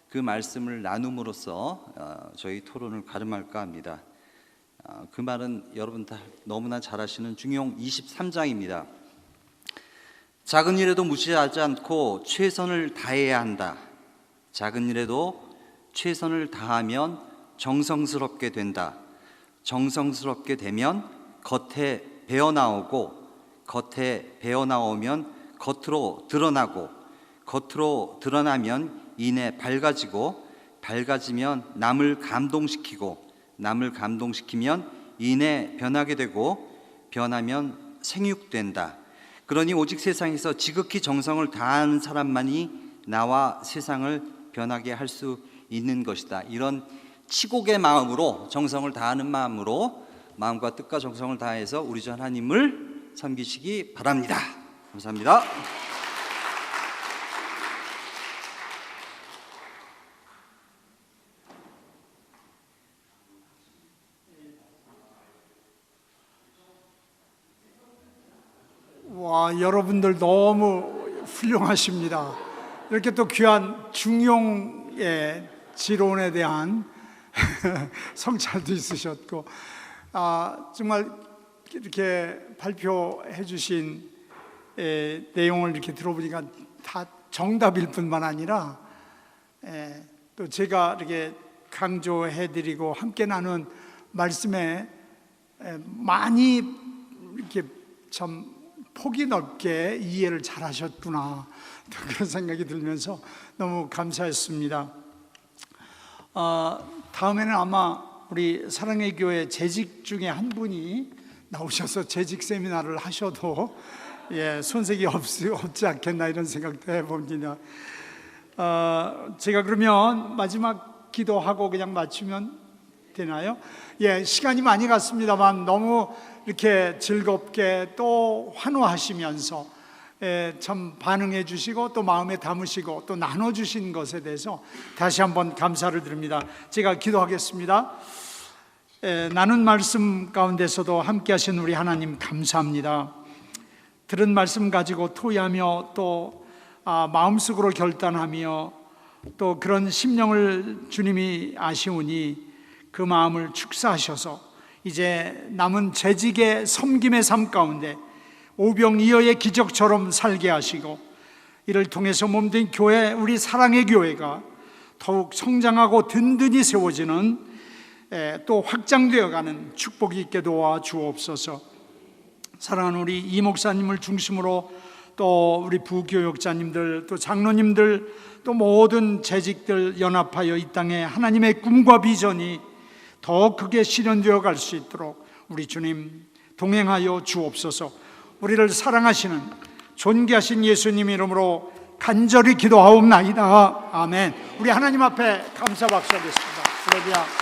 그 말씀을 나눔으로써 저희 토론을 가름할까 합니다. 그 말은 여러분 다 너무나 잘 아시는 중용 23장입니다. 작은 일에도 무시하지 않고 최선을 다해야 한다. 작은 일에도 최선을 다하면 정성스럽게 된다. 정성스럽게 되면 겉에 배어나오고 겉에 배어나오면 겉으로 드러나고 겉으로 드러나면 이내 밝아지고 밝아지면 남을 감동시키고 남을 감동시키면 이내 변하게 되고 변하면 생육된다. 그러니 오직 세상에서 지극히 정성을 다하는 사람만이 나와 세상을 변하게 할 수 있는 것이다. 이런 치곡의 마음으로, 정성을 다하는 마음으로, 마음과 뜻과 정성을 다해서 우리 주 하나님을 섬기시기 바랍니다. 감사합니다. 와, 여러분들 너무 훌륭하십니다. 이렇게 또 귀한 중용의 지론에 대한 성찰도 있으셨고, 정말 이렇게 발표해 주신 내용을 이렇게 들어보니까 다 정답일 뿐만 아니라 또 제가 이렇게 강조해 드리고 함께 나눈 말씀에 많이 이렇게 참 폭이 넓게 이해를 잘 하셨구나, 그런 생각이 들면서 너무 감사했습니다. 다음에는 아마 우리 사랑의 교회 재직 중에 한 분이 나오셔서 재직 세미나를 하셔도 손색이 없지 않겠나, 이런 생각도 해봅니다. 제가 그러면 마지막 기도하고 그냥 마치면 되나요? 시간이 많이 갔습니다만 너무 이렇게 즐겁게 또 환호하시면서 참 반응해 주시고 또 마음에 담으시고 또 나눠주신 것에 대해서 다시 한번 감사를 드립니다. 제가 기도하겠습니다. 나눈 말씀 가운데서도 함께 하신 우리 하나님 감사합니다. 들은 말씀 가지고 토의하며 또 마음속으로 결단하며 또 그런 심령을 주님이 아시오니 그 마음을 축사하셔서 이제 남은 재직의 섬김의 삶 가운데 오병이어의 기적처럼 살게 하시고, 이를 통해서 몸된 교회, 우리 사랑의 교회가 더욱 성장하고 든든히 세워지는 또 확장되어가는 축복이 있게 도와 주옵소서. 사랑하는 우리 이 목사님을 중심으로 또 우리 부교역자님들, 또 장로님들, 또 모든 재직들 연합하여 이 땅에 하나님의 꿈과 비전이 더 크게 실현되어 갈 수 있도록 우리 주님 동행하여 주옵소서. 우리를 사랑하시는 존귀하신 예수님 이름으로 간절히 기도하옵나이다. 아멘. 우리 하나님 앞에 감사 박수하겠습니다. 할렐루야.